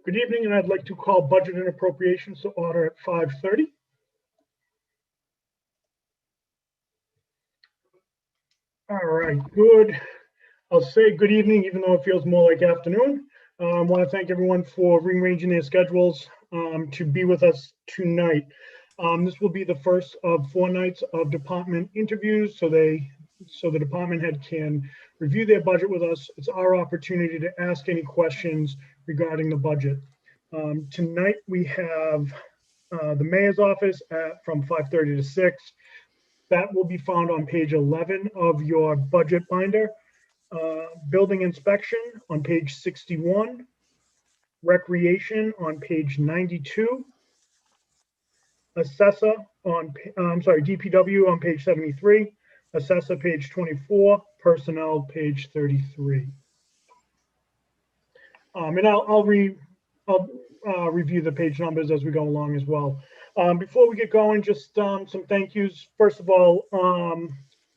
Good evening, and I'd like to call Budget and Appropriations to order at 5:30. All right, good. I'll say good evening, even though it feels more like afternoon. I want to thank everyone for rearranging their schedules to be with us tonight. This will be the first of 4 nights of department interviews, so the department head can review their budget with us. It's our opportunity to ask any questions regarding the budget. Tonight we have the mayor's office from 5:30 to 6. That will be found on page 11 of your budget binder. Building inspection on page 61. Recreation on page 92. Assessor on, DPW on page 73. Assessor page 24. Personnel page 33. And I'll review the page numbers as we go along as well. Before we get going, just some thank yous. First of all,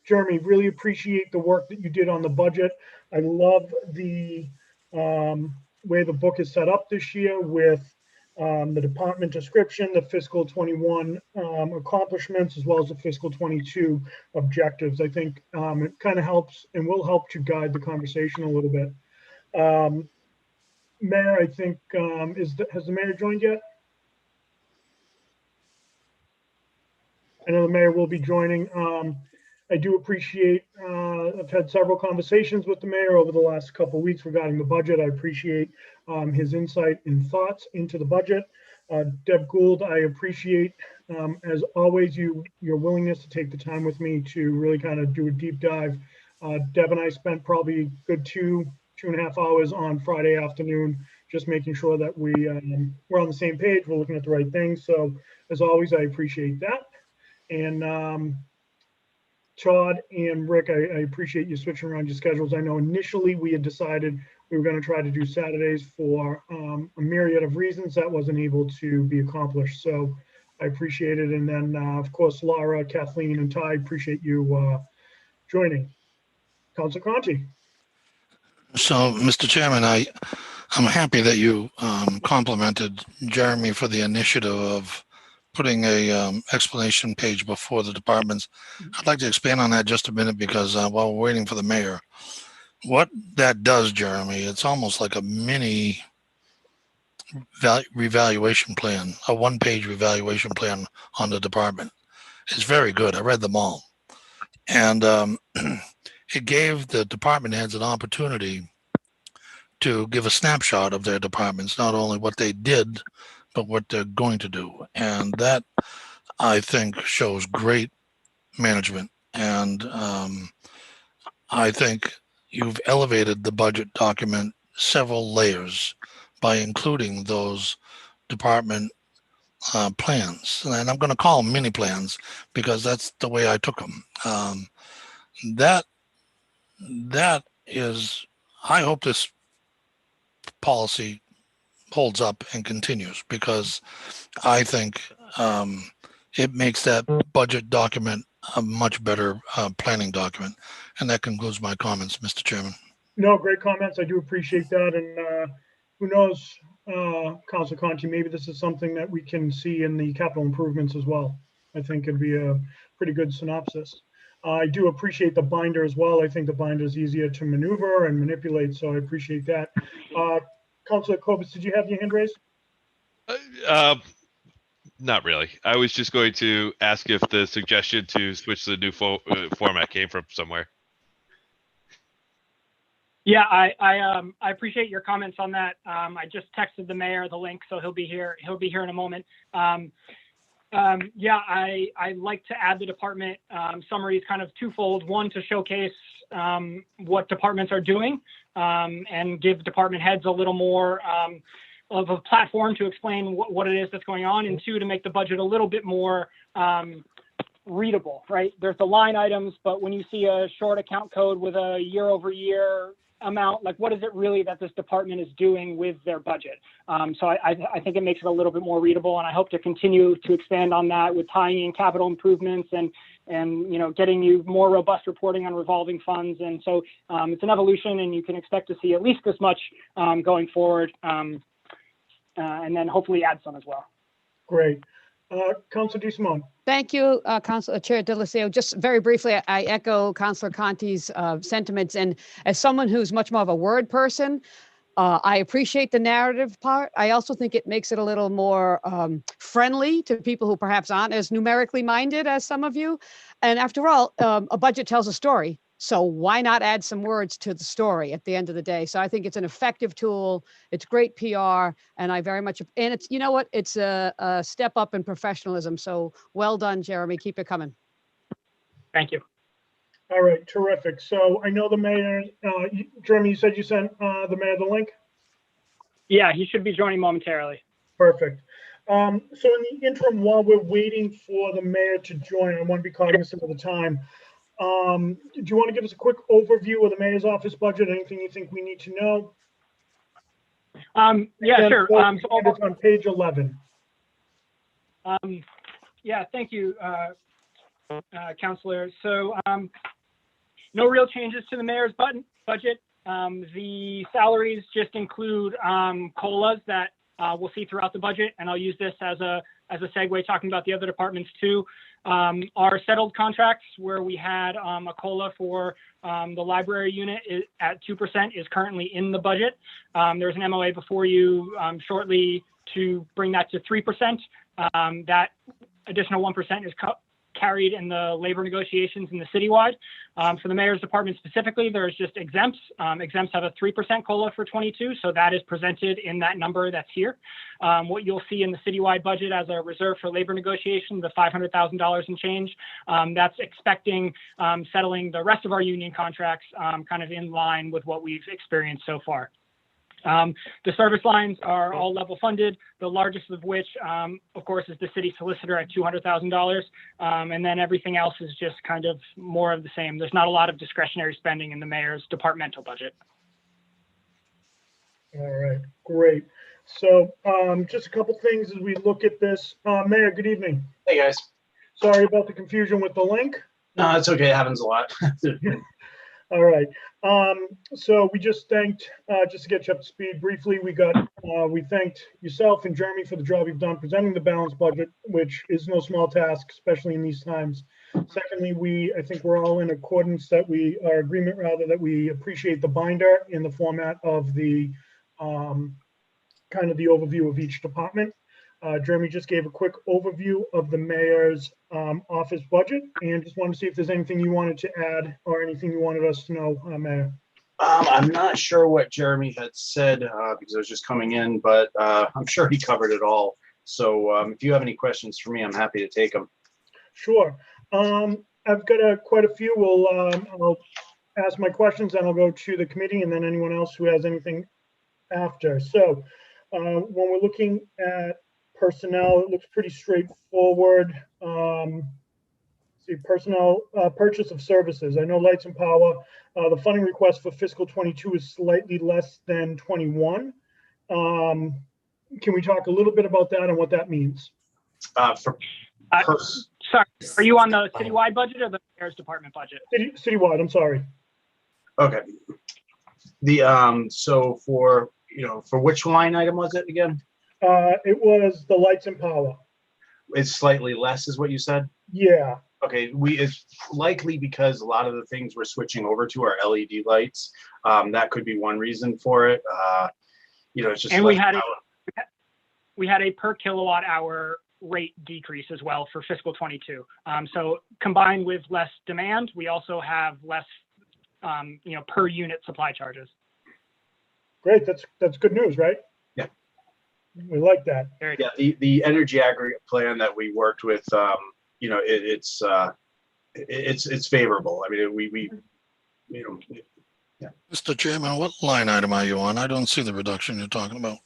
Jeremy, really appreciate the work that you did on the budget. I love the way the book is set up this year with the department description, the fiscal 21 accomplishments, as well as the fiscal 22 objectives. I think it kind of helps and will help to guide the conversation a little bit. Mayor, I think, has the mayor joined yet? I know the mayor will be joining. I do appreciate, I've had several conversations with the mayor over the last couple of weeks regarding the budget. I appreciate his insight and thoughts into the budget. Deb Gould, I appreciate, as always, your willingness to take the time with me to really kind of do a deep dive. Deb and I spent probably a good 2.5 hours on Friday afternoon, just making sure that we're on the same page, we're looking at the right things. So as always, I appreciate that. And Todd and Rick, I appreciate you switching around your schedules. I know initially we had decided we were going to try to do Saturdays for a myriad of reasons that wasn't able to be accomplished. So I appreciate it. And then of course, Laura, Kathleen, and Ty, appreciate you joining. Councilor Conti. So, Mr. Chairman, I'm happy that you complimented Jeremy for the initiative of putting a explanation page before the departments. I'd like to expand on that just a minute because while we're waiting for the mayor, what that does, Jeremy, it's almost like a mini revaluation plan, a 1-page revaluation plan on the department. It's very good. I read them all. And it gave the department heads an opportunity to give a snapshot of their departments, not only what they did, but what they're going to do. And that, I think, shows great management. And I think you've elevated the budget document several layers by including those department plans. And I'm going to call them mini plans because that's the way I took them. That is, I hope this policy holds up and continues because I think it makes that budget document a much better planning document. And that concludes my comments, Mr. Chairman. No, great comments. I do appreciate that. And who knows, Councilor Conti, maybe this is something that we can see in the capital improvements as well. I think it'd be a pretty good synopsis. I do appreciate the binder as well. I think the binder is easier to maneuver and manipulate, so I appreciate that. Councilor Kobus, did you have your hand raised? Not really. I was just going to ask if the suggestion to switch to the new format came from somewhere. Yeah, I appreciate your comments on that. I just texted the mayor the link, so he'll be here. He'll be here in a moment. Yeah, I like to add the department summaries kind of twofold. One, to showcase what departments are doing and give department heads a little more of a platform to explain what it is that's going on. And 2, to make the budget a little bit more readable, right? There's the line items, but when you see a short account code with a year-over-year amount, like what is it really that this department is doing with their budget? So I think it makes it a little bit more readable, and I hope to continue to expand on that with tying in capital improvements and you know, getting you more robust reporting on revolving funds. And so it's an evolution, and you can expect to see at least this much going forward. and then hopefully add some as well. Great. Councilor DeSimone. Thank you, Council Chair Delaceo. Just very briefly, I echo Councilor Conti's sentiments. And as someone who's much more of a word person, I appreciate the narrative part. I also think it makes it a little more friendly to people who perhaps aren't as numerically minded as some of you. And after all, a budget tells a story. So why not add some words to the story at the end of the day? So I think it's an effective tool. It's great PR, and I very much, and it's, you know what? It's a step up in professionalism. So well done, Jeremy. Keep it coming. Thank you. All right, terrific. So I know the mayor, Jeremy, you said you sent the mayor the link? Yeah, he should be joining momentarily. Perfect. So in the interim, while we're waiting for the mayor to join, I want to be cognizant of the time. Do you want to give us a quick overview of the mayor's office budget? Anything you think we need to know? Yeah, Again, sure. it's on page 11. Yeah, thank you, Councilor. So no real changes to the mayor's budget. The salaries just include COLAs that we'll see throughout the budget, and I'll use this as a segue talking about the other departments too. Our settled contracts where we had a COLA for the library unit at 2% is currently in the budget. There's an MOA before you shortly to bring that to 3%. That additional 1% is carried in the labor negotiations in the citywide. For the mayor's department specifically, there's just exempts. Exempts have a 3% COLA for 22, so that is presented in that number that's here. What you'll see in the citywide budget as a reserve for labor negotiation, the $500,000 and change, that's expecting settling the rest of our union contracts kind of in line with what we've experienced so far. The service lines are all level funded, the largest of which, of course, is the city solicitor at $200,000. And then everything else is just kind of more of the same. There's not a lot of discretionary spending in the mayor's departmental budget. All right, great. So just a couple things as we look at this. Mayor, good evening. Hey guys. Sorry about the confusion with the link. No, it's okay. It happens a lot. All right. So we just thanked, just to get you up to speed briefly, we thanked yourself and Jeremy for the job you've done presenting the balanced budget, which is no small task, especially in these times. Secondly, I think we're all in accordance that our agreement rather, that we appreciate the binder in the format of the kind of the overview of each department. Jeremy just gave a quick overview of the mayor's office budget, and just wanted to see if there's anything you wanted to add or anything you wanted us to know, Mayor. I'm not sure what Jeremy had said because I was just coming in, but I'm sure he covered it all. So if you have any questions for me, I'm happy to take them. Sure. I've got quite a few. I'll ask my questions, and I'll go to the committee, and then anyone else who has anything after. So when we're looking at personnel, it looks pretty straightforward. See, personnel purchase of services. I know lights and power. The funding request for fiscal 22 is slightly less than 21. Can we talk a little bit about that and what that means? Sorry, are you on the citywide budget or the mayor's department budget? Citywide, I'm sorry. Okay. So for which line item was it again? It was the lights and power. It's slightly less is what you said? Yeah. Okay, it's likely because a lot of the things we're switching over to are LED lights. That could be one reason for it. It's just. And we had a per kilowatt hour rate decrease as well for fiscal 22. So combined with less demand, we also have less, per unit supply charges. Great, that's good news, right? Yeah. We like that. Yeah, the energy aggregate plan that we worked with, it's favorable. I mean, yeah. Mr. Chairman, what line item are you on? I don't see the reduction you're talking about.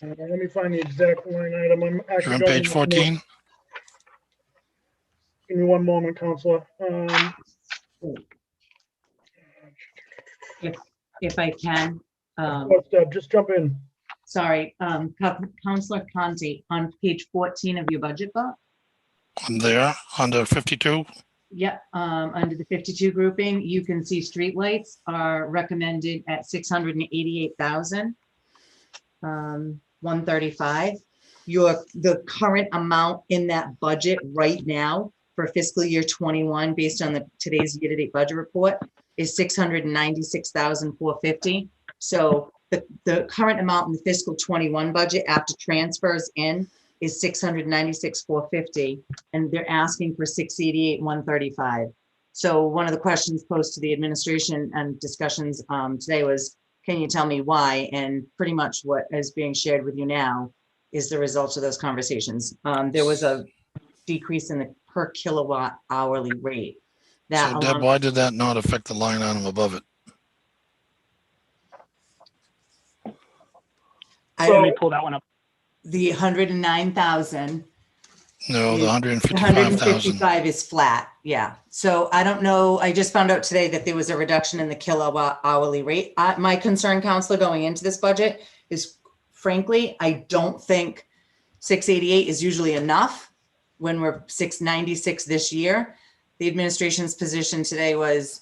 Let me find the exact line item. I'm actually You're on page 14? Give me one moment, Counselor. If I can. Just jump in. Sorry, Councilor Conti, on page 14 of your budget book. I'm there, under 52. Yep, under the 52 grouping, you can see streetlights are recommended at 688,000. 135. The current amount in that budget right now for fiscal year 21, based on today's year-to-date budget report, is 696,450. So the current amount in the fiscal 21 budget after transfers in is 696,450, and they're asking for 688,135. So one of the questions posed to the administration and discussions today was, can you tell me why? And pretty much what is being shared with you now is the result of those conversations. There was a decrease in the per kilowatt hourly rate. So Deb, why did that not affect the line item above it? Let me pull that one up. The 109,000. No, the 155,000. 155 is flat, yeah. So I don't know, I just found out today that there was a reduction in the kilowatt hourly rate. My concern, Counselor, going into this budget is, frankly, I don't think 688 is usually enough when we're 696 this year. The administration's position today was,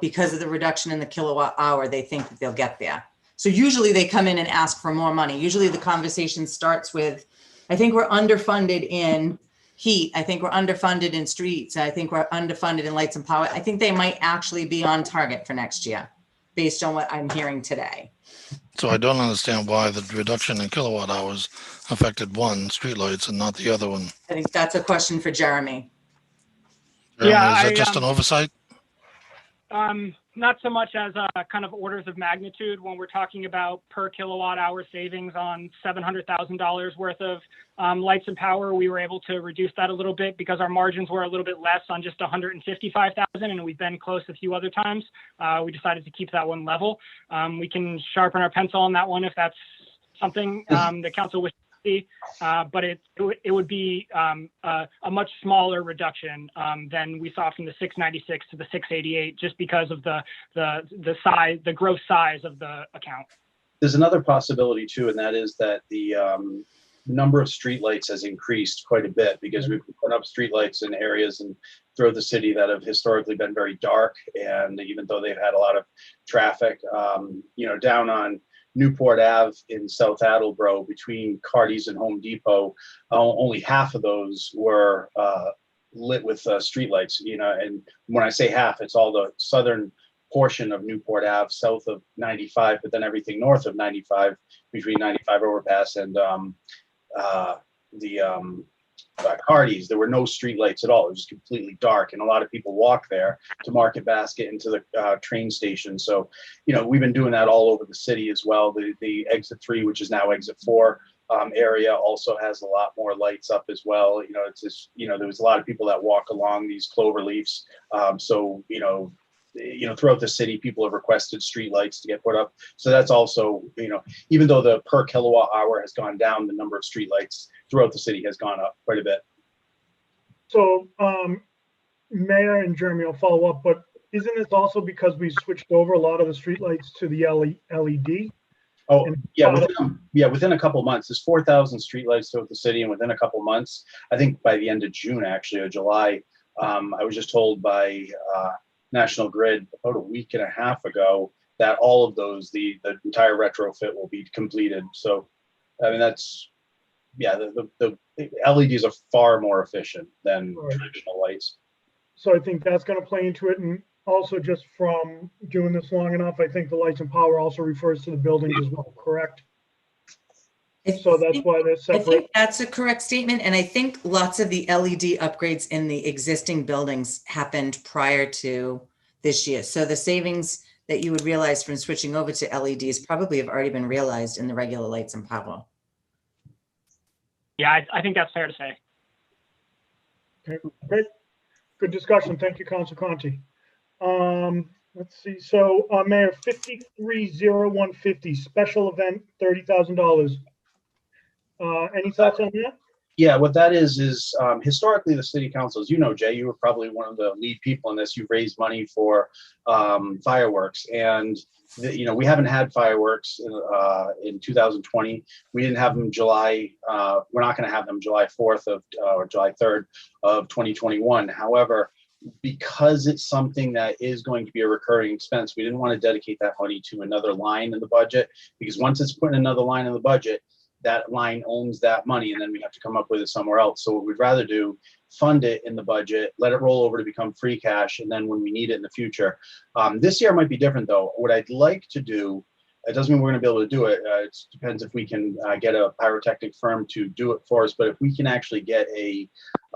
because of the reduction in the kilowatt hour, they think that they'll get there. So usually they come in and ask for more money. Usually the conversation starts with, I think we're underfunded in heat. I think we're underfunded in streets. I think we're underfunded in lights and power. I think they might actually be on target for next year based on what I'm hearing today. So I don't understand why the reduction in kilowatt hours affected one streetlights and not the other one. I think that's a question for Jeremy. Yeah, is that just an oversight? Not so much as kind of orders of magnitude when we're talking about per kilowatt hour savings on $700,000 worth of lights and power. We were able to reduce that a little bit because our margins were a little bit less on just 155,000, and we've been close a few other times. We decided to keep that one level. We can sharpen our pencil on that one if that's something the council wishes to see, but it would be a much smaller reduction than we saw from the 696 to the 688, just because of the size, the gross size of the account. There's another possibility too, and that is that the number of streetlights has increased quite a bit because we've put up streetlights in areas and throughout the city that have historically been very dark, and even though they've had a lot of traffic, down on Newport Ave in South Attleboro between Cardi's and Home Depot, only half of those were lit with streetlights. And when I say half, it's all the southern portion of Newport Ave, south of 95, but then everything north of 95, between 95 overpass and Cardi's. There were no streetlights at all. It was completely dark, and a lot of people walk there to Market Basket and to the train station. So, we've been doing that all over the city as well. The exit 3, which is now exit 4 area, also has a lot more lights up as well. It's just, there was a lot of people that walk along these clover leaves. Throughout the city, people have requested street lights to get put up. So that's also, even though the per kilowatt hour has gone down, the number of street lights throughout the city has gone up quite a bit. So, Mayor and Jeremy, I'll follow up, but isn't this also because we switched over a lot of the streetlights to the LED? Oh, yeah, within a couple months. There's 4,000 streetlights throughout the city, and within a couple months, I think by the end of June, actually, or July, I was just told by National Grid about a week and a half ago that all of those, the entire retrofit will be completed. So, I mean, that's, the LEDs are far more efficient than traditional lights. So I think that's going to play into it. And also, just from doing this long enough, I think the lights and power also refers to the buildings as well, correct? So that's why they're separate. I think that's a correct statement. And I think lots of the LED upgrades in the existing buildings happened prior to this year. So the savings that you would realize from switching over to LEDs probably have already been realized in the regular lights and power. Yeah, I think that's fair to say. Okay, great. Good discussion. Thank you, Councilor Conti. Let's see. So, Mayor, 530150, special event, $30,000. Any thoughts on that? Yeah, what that is historically the city council, as you know, Jay, you were probably one of the lead people in this. You've raised money for fireworks, and we haven't had fireworks in 2020. We didn't have them July. We're not going to have them July 4th or July 3rd of 2021. However, because it's something that is going to be a recurring expense, we didn't want to dedicate that money to another line in the budget, because once it's put in another line in the budget, that line owns that money, and then we have to come up with it somewhere else. So what we'd rather do, fund it in the budget, let it roll over to become free cash, and then when we need it in the future. This year might be different though. What I'd like to do, it doesn't mean we're going to be able to do it. It depends if we can get a pyrotechnic firm to do it for us. But if we can actually get a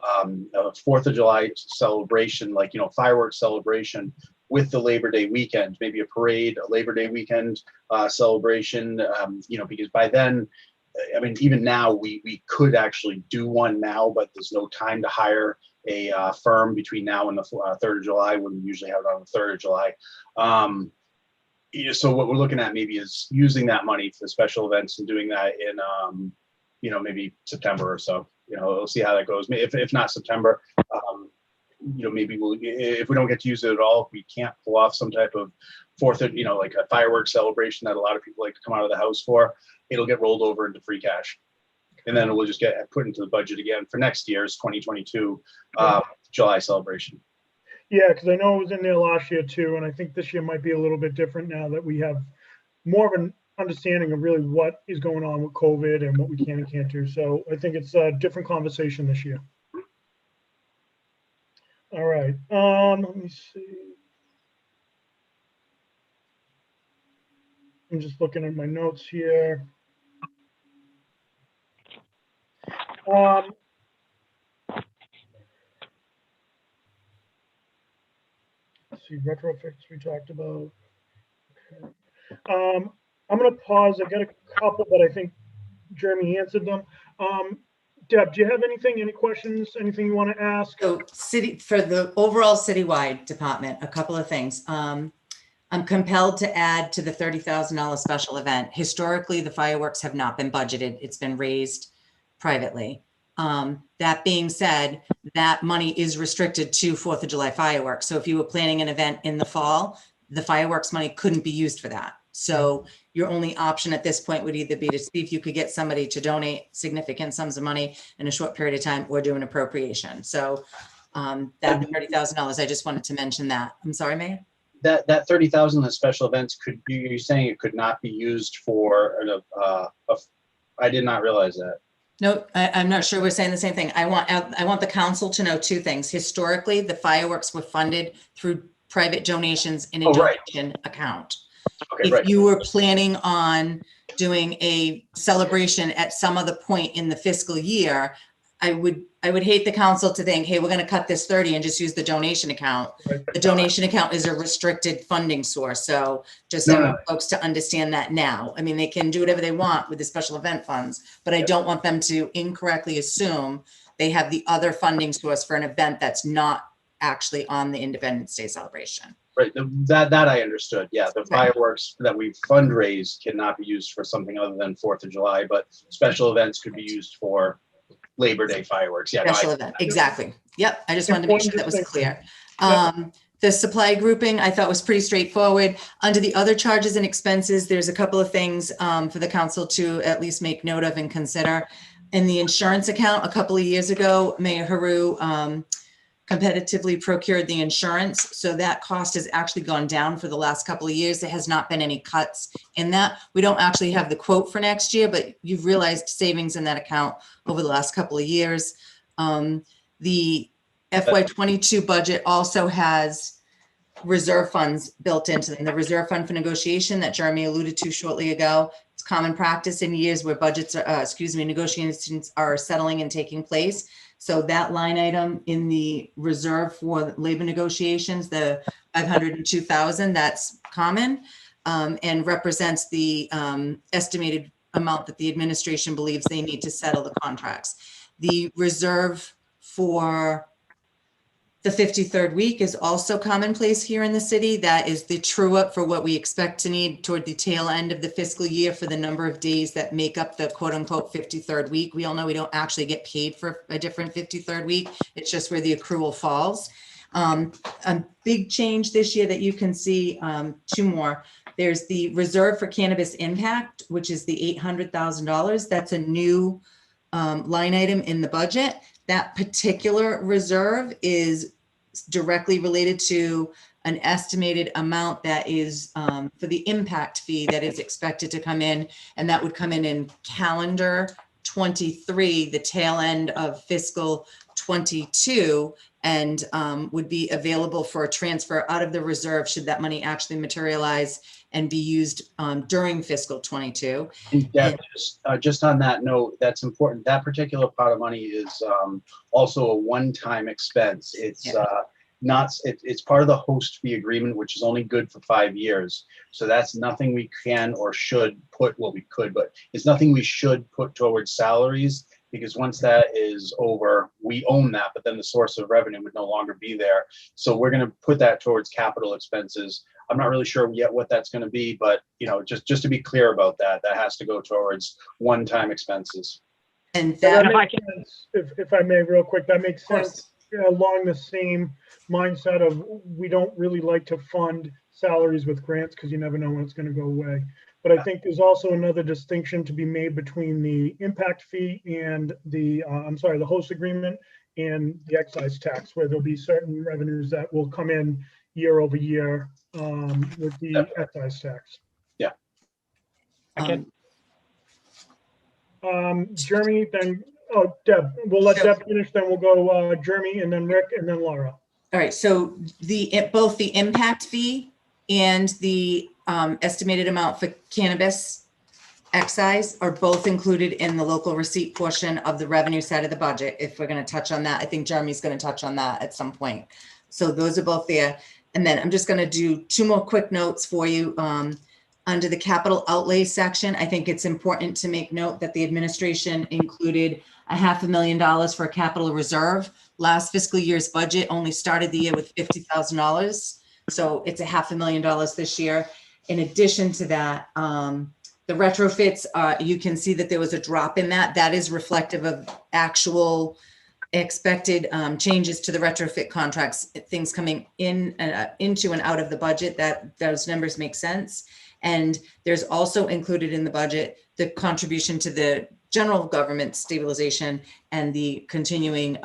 4th of July celebration, like, fireworks celebration with the Labor Day weekend, maybe a parade, a Labor Day weekend celebration, because by then, I mean, even now we could actually do one now, but there's no time to hire a firm between now and the 3rd of July, when we usually have it on the 3rd of July. So what we're looking at maybe is using that money for special events and doing that in, maybe September or so. We'll see how that goes. If not September, maybe if we don't get to use it at all, if we can't pull off some type of 4th of, like a fireworks celebration that a lot of people like to come out of the house for, it'll get rolled over into free cash. And then we'll just get put into the budget again for next year's 2022 July celebration. Yeah, because I know it was in there last year too, and I think this year might be a little bit different now that we have more of an understanding of really what is going on with COVID and what we can and can't do. So I think it's a different conversation this year. All right, let me see. I'm just looking at my notes here. Let's see, retrofits we talked about. Okay. I'm going to pause. I've got a couple, but I think Jeremy answered them. Deb, do you have anything, any questions, anything you want to ask? So for the overall citywide department, a couple of things. I'm compelled to add to the $30,000 special event. Historically, the fireworks have not been budgeted. It's been raised privately. That being said, that money is restricted to 4th of July fireworks. So if you were planning an event in the fall, the fireworks money couldn't be used for that. So your only option at this point would either be to see if you could get somebody to donate significant sums of money in a short period of time, or do an appropriation. So that $30,000, I just wanted to mention that. I'm sorry, Mayor? That 30,000 in special events, you're saying it could not be used for I did not realize that. No, I'm not sure we're saying the same thing. I want the council to know two things. Historically, the fireworks were funded through private donations in a donation account. Okay, if you were planning on doing a celebration at some other point in the fiscal year, I would hate the council to think, hey, we're going to cut this 30 and just use the donation account. The donation account is a restricted funding source. So just I want folks to understand that now. I mean, they can do whatever they want with the special event funds, but I don't want them to incorrectly assume they have the other funding source for an event that's not actually on the Independence Day celebration. Right, that I understood. Yeah, the fireworks that we fundraise cannot be used for something other than 4th of July, but special events could be used for Labor Day fireworks. Yeah, special event. Exactly. Yep. I just wanted to make sure that was clear. The supply grouping I thought was pretty straightforward. Under the other charges and expenses, there's a couple of things for the council to at least make note of and consider. In the insurance account, a couple of years ago, Mayor Haru competitively procured the insurance. So that cost has actually gone down for the last couple of years. There has not been any cuts in that. We don't actually have the quote for next year, but you've realized savings in that account over the last couple of years. The FY22 budget also has reserve funds built into them. The reserve fund for negotiation that Jeremy alluded to shortly ago. It's common practice in years where budgets are, negotiations are settling and taking place. So that line item in the reserve for labor negotiations, the 502,000, that's common and represents the estimated amount that the administration believes they need to settle the contracts. The reserve for the 53rd week is also commonplace here in the city. That is the true up for what we expect to need toward the tail end of the fiscal year for the number of days that make up the quote unquote 53rd week. We all know we don't actually get paid for a different 53rd week. It's just where the accrual falls. A big change this year that you can see, two more. There's the reserve for cannabis impact, which is the $800,000. That's a new line item in the budget. That particular reserve is directly related to an estimated amount that is for the impact fee that is expected to come in, and that would come in calendar 23, the tail end of fiscal 22, and would be available for a transfer out of the reserve should that money actually materialize and be used during fiscal 22. And Deb, just on that note, that's important. That particular pot of money is also a one-time expense. It's it's part of the host fee agreement, which is only good for 5 years. So that's nothing we can or should put, well, we could, but it's nothing we should put towards salaries, because once that is over, we own that, but then the source of revenue would no longer be there. So we're going to put that towards capital expenses. I'm not really sure yet what that's going to be, but just to be clear about that, that has to go towards one-time expenses. And That that, makes sense. If I may, real quick, that makes sense along the same mindset of we don't really like to fund salaries with grants because you never know when it's going to go away. But I think there's also another distinction to be made between the impact fee and the host agreement and the excise tax, where there'll be certain revenues that will come in year over year with the excise tax. Yeah. Jeremy, then, Deb, we'll let Deb finish, then we'll go Jeremy and then Rick and then Laura. all right, so both the impact fee and the estimated amount for cannabis excise are both included in the local receipt portion of the revenue side of the budget. If we're going to touch on that, I think Jeremy's going to touch on that at some point. So those are both there. And then I'm just going to do 2 more quick notes for you. Under the capital outlay section, I think it's important to make note that the administration included $500,000 for a capital reserve. Last fiscal year's budget only started the year with $50,000. So it's $500,000 this year. In addition to that, the retrofits, you can see that there was a drop in that. That is reflective of actual expected changes to the retrofit contracts, things coming in into and out of the budget, that those numbers make sense. And there's also included in the budget the contribution to the general government stabilization and the continuing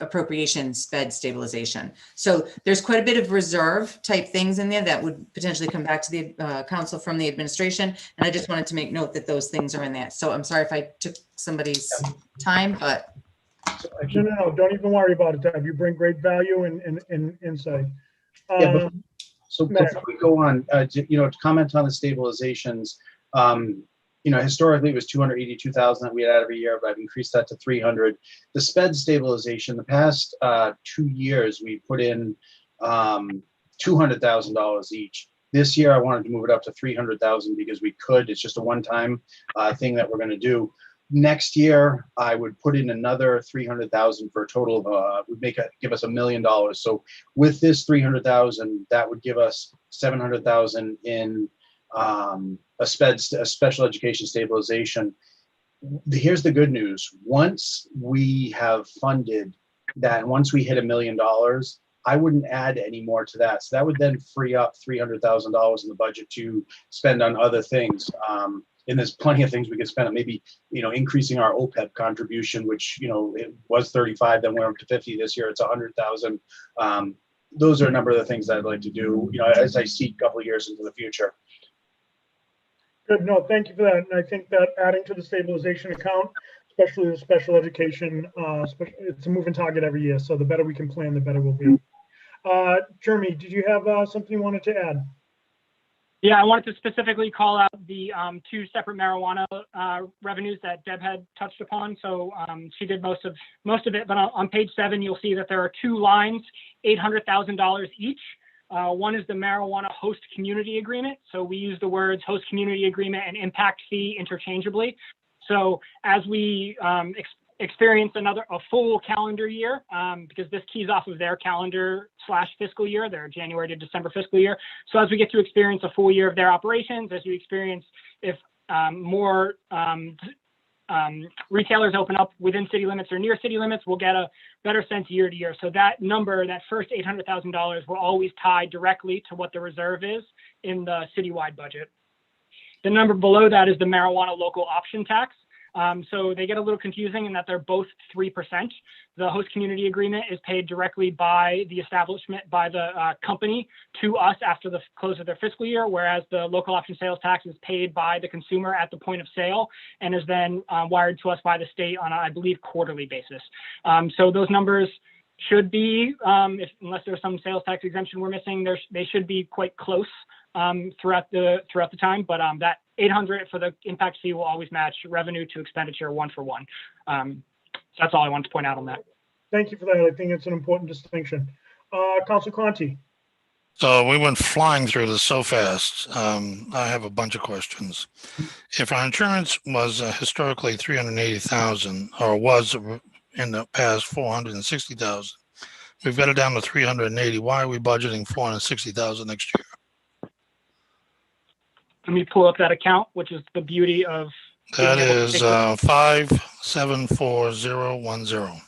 appropriations sped stabilization. So there's quite a bit of reserve type things in there that would potentially come back to the council from the administration. And I just wanted to make note that those things are in there. So I'm sorry if I took somebody's time, but. No, don't even worry about it, Deb. You bring great value and insight. So before we go on, to comment on the stabilizations, historically it was 282,000 that we had every year, but I've increased that to 300. The sped stabilization, the past 2 years, we put in $200,000 each. This year, I wanted to move it up to 300,000 because we could. It's just a one-time thing that we're going to do. Next year, I would put in another 300,000 for a total of give us $1 million. So with this 300,000, that would give us 700,000 in a special education stabilization. Here's the good news: once we have funded that, once we hit $1 million, I wouldn't add any more to that. So that would then free up $300,000 in the budget to spend on other things. And there's plenty of things we could spend on, maybe, increasing our OPEB contribution, which, it was 35, then went up to 50 this year, it's 100,000. Those are a number of the things that I'd like to do, as I see a couple of years into the future. Good, no, thank you for that. And I think that adding to the stabilization account, especially the special education, it's a moving target every year. So the better we can plan, the better we'll be. Jeremy, did you have something you wanted to add? Yeah, I wanted to specifically call out the 2 separate marijuana revenues that Deb had touched upon. So she did most of it, but on page 7, you'll see that there are 2 lines, $800,000 each. One is the marijuana host community agreement. So we use the words host community agreement and impact fee interchangeably. So as we experience a full calendar year, because this keys off of their calendar/fiscal year, their January to December fiscal year. So as we get to experience a full year of their operations, as you experience if more retailers open up within city limits or near city limits, we'll get a better sense year to year. So that number, that first $800,000, will always tie directly to what the reserve is in the citywide budget. The number below that is the marijuana local option tax. So they get a little confusing in that they're both 3%. The host community agreement is paid directly by the establishment, by the company to us after the close of their fiscal year, whereas the local option sales tax is paid by the consumer at the point of sale and is then wired to us by the state on, I believe, quarterly basis. So those numbers should be, unless there's some sales tax exemption we're missing, they should be quite close throughout the time. But that 800 for the impact fee will always match revenue to expenditure 1-for-1. So that's all I wanted to point out on that. Thank you for that. I think it's an important distinction. Councilor Conti. So we went flying through this so fast. I have a bunch of questions. If our insurance was historically 380,000, or was in the past 460,000, we've got it down to 380. Why are we budgeting 460,000 next year? Let me pull up that account, which is the beauty of. That is 574010.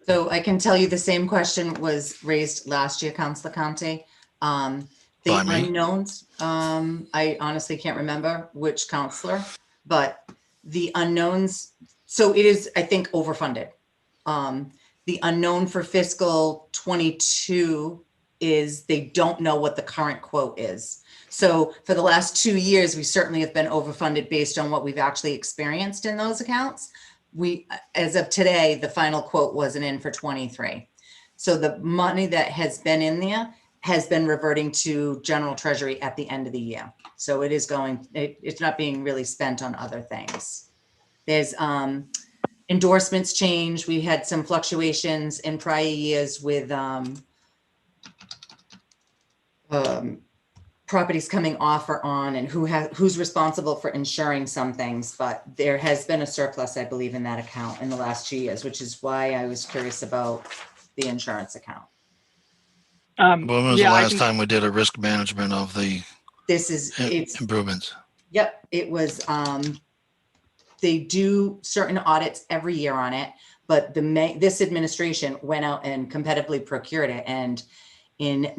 So I can tell you the same question was raised last year, Councilor Conte. The By me? unknowns, I honestly can't remember which counselor, but the unknowns, so it is, I think, overfunded. The unknown for fiscal 22 is they don't know what the current quote is. So for the last 2 years, we certainly have been overfunded based on what we've actually experienced in those accounts. As of today, the final quote wasn't in for 23. So the money that has been in there has been reverting to general treasury at the end of the year. So it is it's not being really spent on other things. There's endorsements change. We had some fluctuations in prior years with properties coming off or on, and who's responsible for insuring some things, but there has been a surplus, I believe, in that account in the last 2 years, which is why I was curious about the insurance account. When was the last time we did a risk management of the improvements? Yep, it was, they do certain audits every year on it, but this administration went out and competitively procured it, and in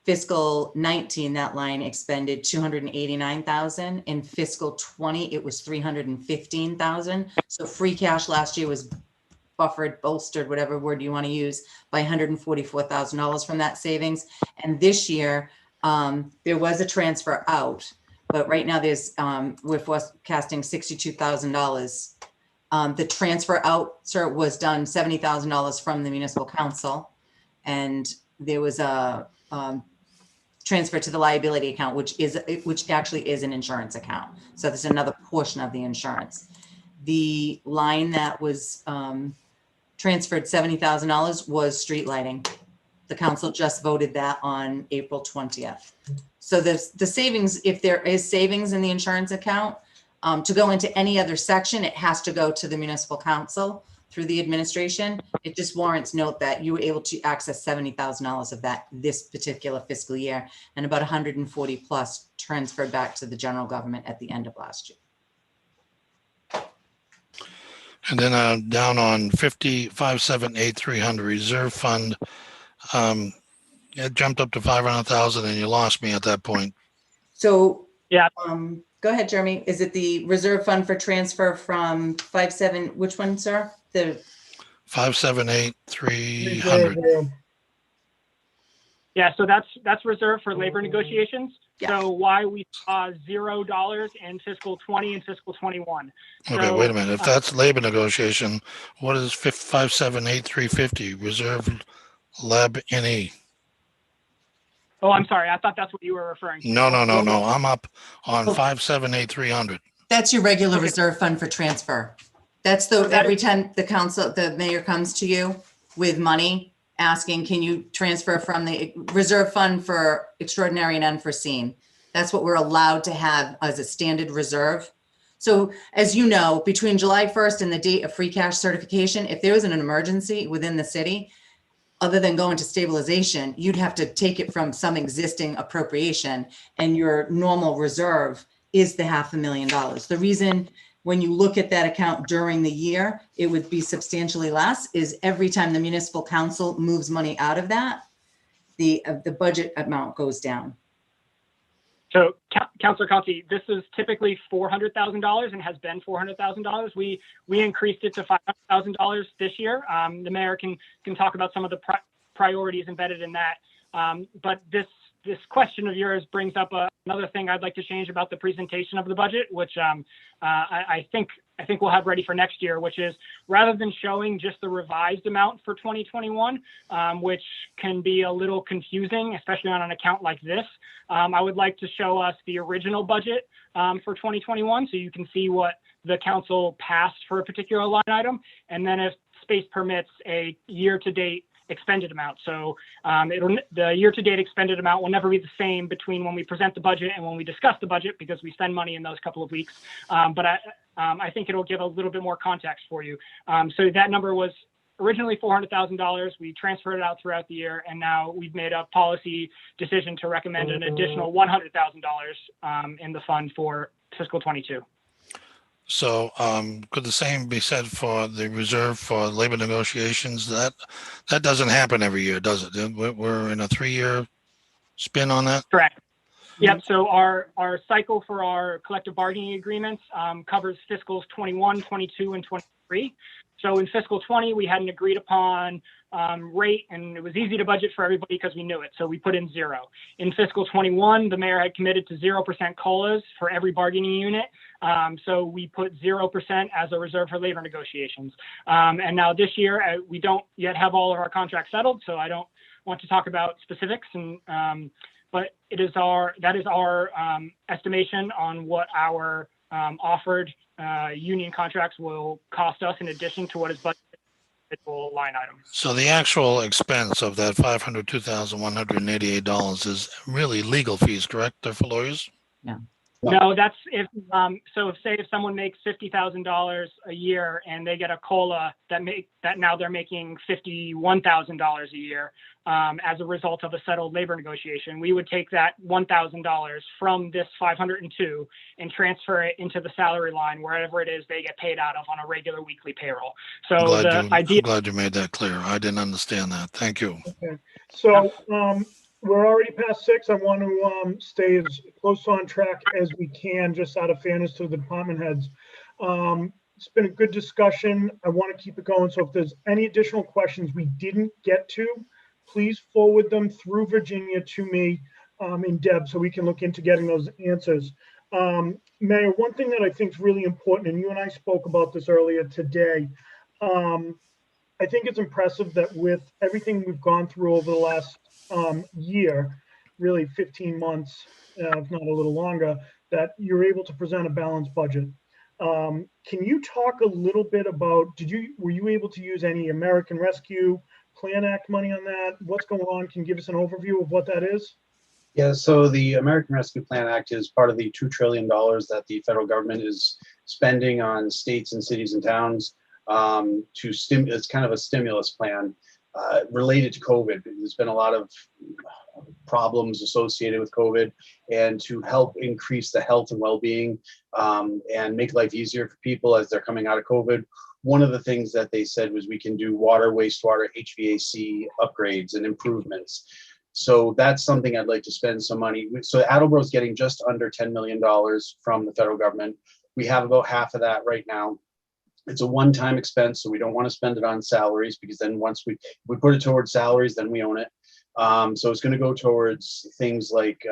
fiscal 19, that line expended 289,000. In fiscal 20, it was 315,000. So free cash last year was buffered, bolstered, whatever word you want to use, by $144,000 from that savings. And this year, there was a transfer out, but right now we're forecasting $62,000. The transfer out, sir, was done $70,000 from the municipal council, and there was a transfer to the liability account, which actually is an insurance account. So there's another portion of the insurance. The line that was transferred $70,000 was street lighting. The council just voted that on April 20th. So the savings, if there is savings in the insurance account, to go into any other section, it has to go to the municipal council through the administration. It just warrants note that you were able to access $70,000 of that this particular fiscal year, and about 140 plus transferred back to the general government at the end of last year. And then down on 5578300 reserve fund, it jumped up to 500,000, and you lost me at that point. So yeah, go ahead, Jeremy. Is it the reserve fund for transfer from 57? Which one, sir? The 578,300. Yeah, so that's reserved for labor negotiations. Yeah. So why we saw $0 in fiscal 20 and fiscal 21. Okay, wait a minute. If that's labor negotiation, what is 578,350 reserve lab NE? Oh, I'm sorry. I thought that's what you were referring to. No. I'm up on 578,300. That's your regular reserve fund for transfer. That's every time the mayor comes to you with money asking, can you transfer from the reserve fund for extraordinary and unforeseen? That's what we're allowed to have as a standard reserve. So as you know, between July 1st and the date of free cash certification, if there was an emergency within the city, other than going to stabilization, you'd have to take it from some existing appropriation, and your normal reserve is the $500,000. The reason when you look at that account during the year, it would be substantially less is every time the municipal council moves money out of that, the budget amount goes down. So, Councilor Conti, this is typically $400,000 and has been $400,000. We increased it to $500,000 this year. The mayor can talk about some of the priorities embedded in that. But this question of yours brings up another thing I'd like to change about the presentation of the budget, which I think we'll have ready for next year, which is rather than showing just the revised amount for 2021, which can be a little confusing, especially on an account like this, I would like to show us the original budget for 2021 so you can see what the council passed for a particular line item, and then if space permits, a year-to-date expended amount. So the year-to-date expended amount will never be the same between when we present the budget and when we discuss the budget because we spend money in those couple of weeks. But I think it'll give a little bit more context for you. So that number was originally $400,000. We transferred it out throughout the year, and now we've made a policy decision to recommend an additional $100,000 in the fund for fiscal 22. So could the same be said for the reserve for labor negotiations? That doesn't happen every year, does it? We're in a 3-year spin on that? Correct. Yep. So our cycle for our collective bargaining agreements covers fiscals 21, 22, and 23. So in fiscal 20, we had an agreed upon rate, and it was easy to budget for everybody because we knew it. So we put in 0. In fiscal 21, the mayor had committed to 0% COLAs for every bargaining unit. So we put 0% as a reserve for labor negotiations. And now this year, we don't yet have all of our contracts settled, so I don't want to talk about specifics. But that is our estimation on what our offered union contracts will cost us in addition to what is budgeted line item. So the actual expense of that $502,188 is really legal fees, correct? They're for lawyers? No, that's if if someone makes $50,000 a year and they get a COLA that now they're making $51,000 a year as a result of a settled labor negotiation, we would take that $1,000 from this 502 and transfer it into the salary line wherever it is they get paid out of on a regular weekly payroll. So I'm glad you made that clear. I didn't understand that. Thank you. Okay. So we're already past 6. I want to stay as close on track as we can, just out of fairness to the department heads. It's been a good discussion. I want to keep it going. So if there's any additional questions we didn't get to, please forward them through Virginia to me and Deb so we can look into getting those answers. Mayor, one thing that I think is really important, and you and I spoke about this earlier today, I think it's impressive that with everything we've gone through over the last year, really 15 months, if not a little longer, that you're able to present a balanced budget. Can you talk a little bit about, were you able to use any American Rescue Plan Act money on that? What's going on? Can you give us an overview of what that is? Yeah, so the American Rescue Plan Act is part of the $2 trillion that the federal government is spending on states and cities and towns it's kind of a stimulus plan related to COVID. There's been a lot of problems associated with COVID, and to help increase the health and well-being and make life easier for people as they're coming out of COVID. One of the things that they said was we can do water, wastewater, HVAC upgrades and improvements. So that's something I'd like to spend some money. So Attleboro is getting just under $10 million from the federal government. We have about half of that right now. It's a one-time expense, so we don't want to spend it on salaries, because then once we put it towards salaries, then we own it. So it's going to go towards things like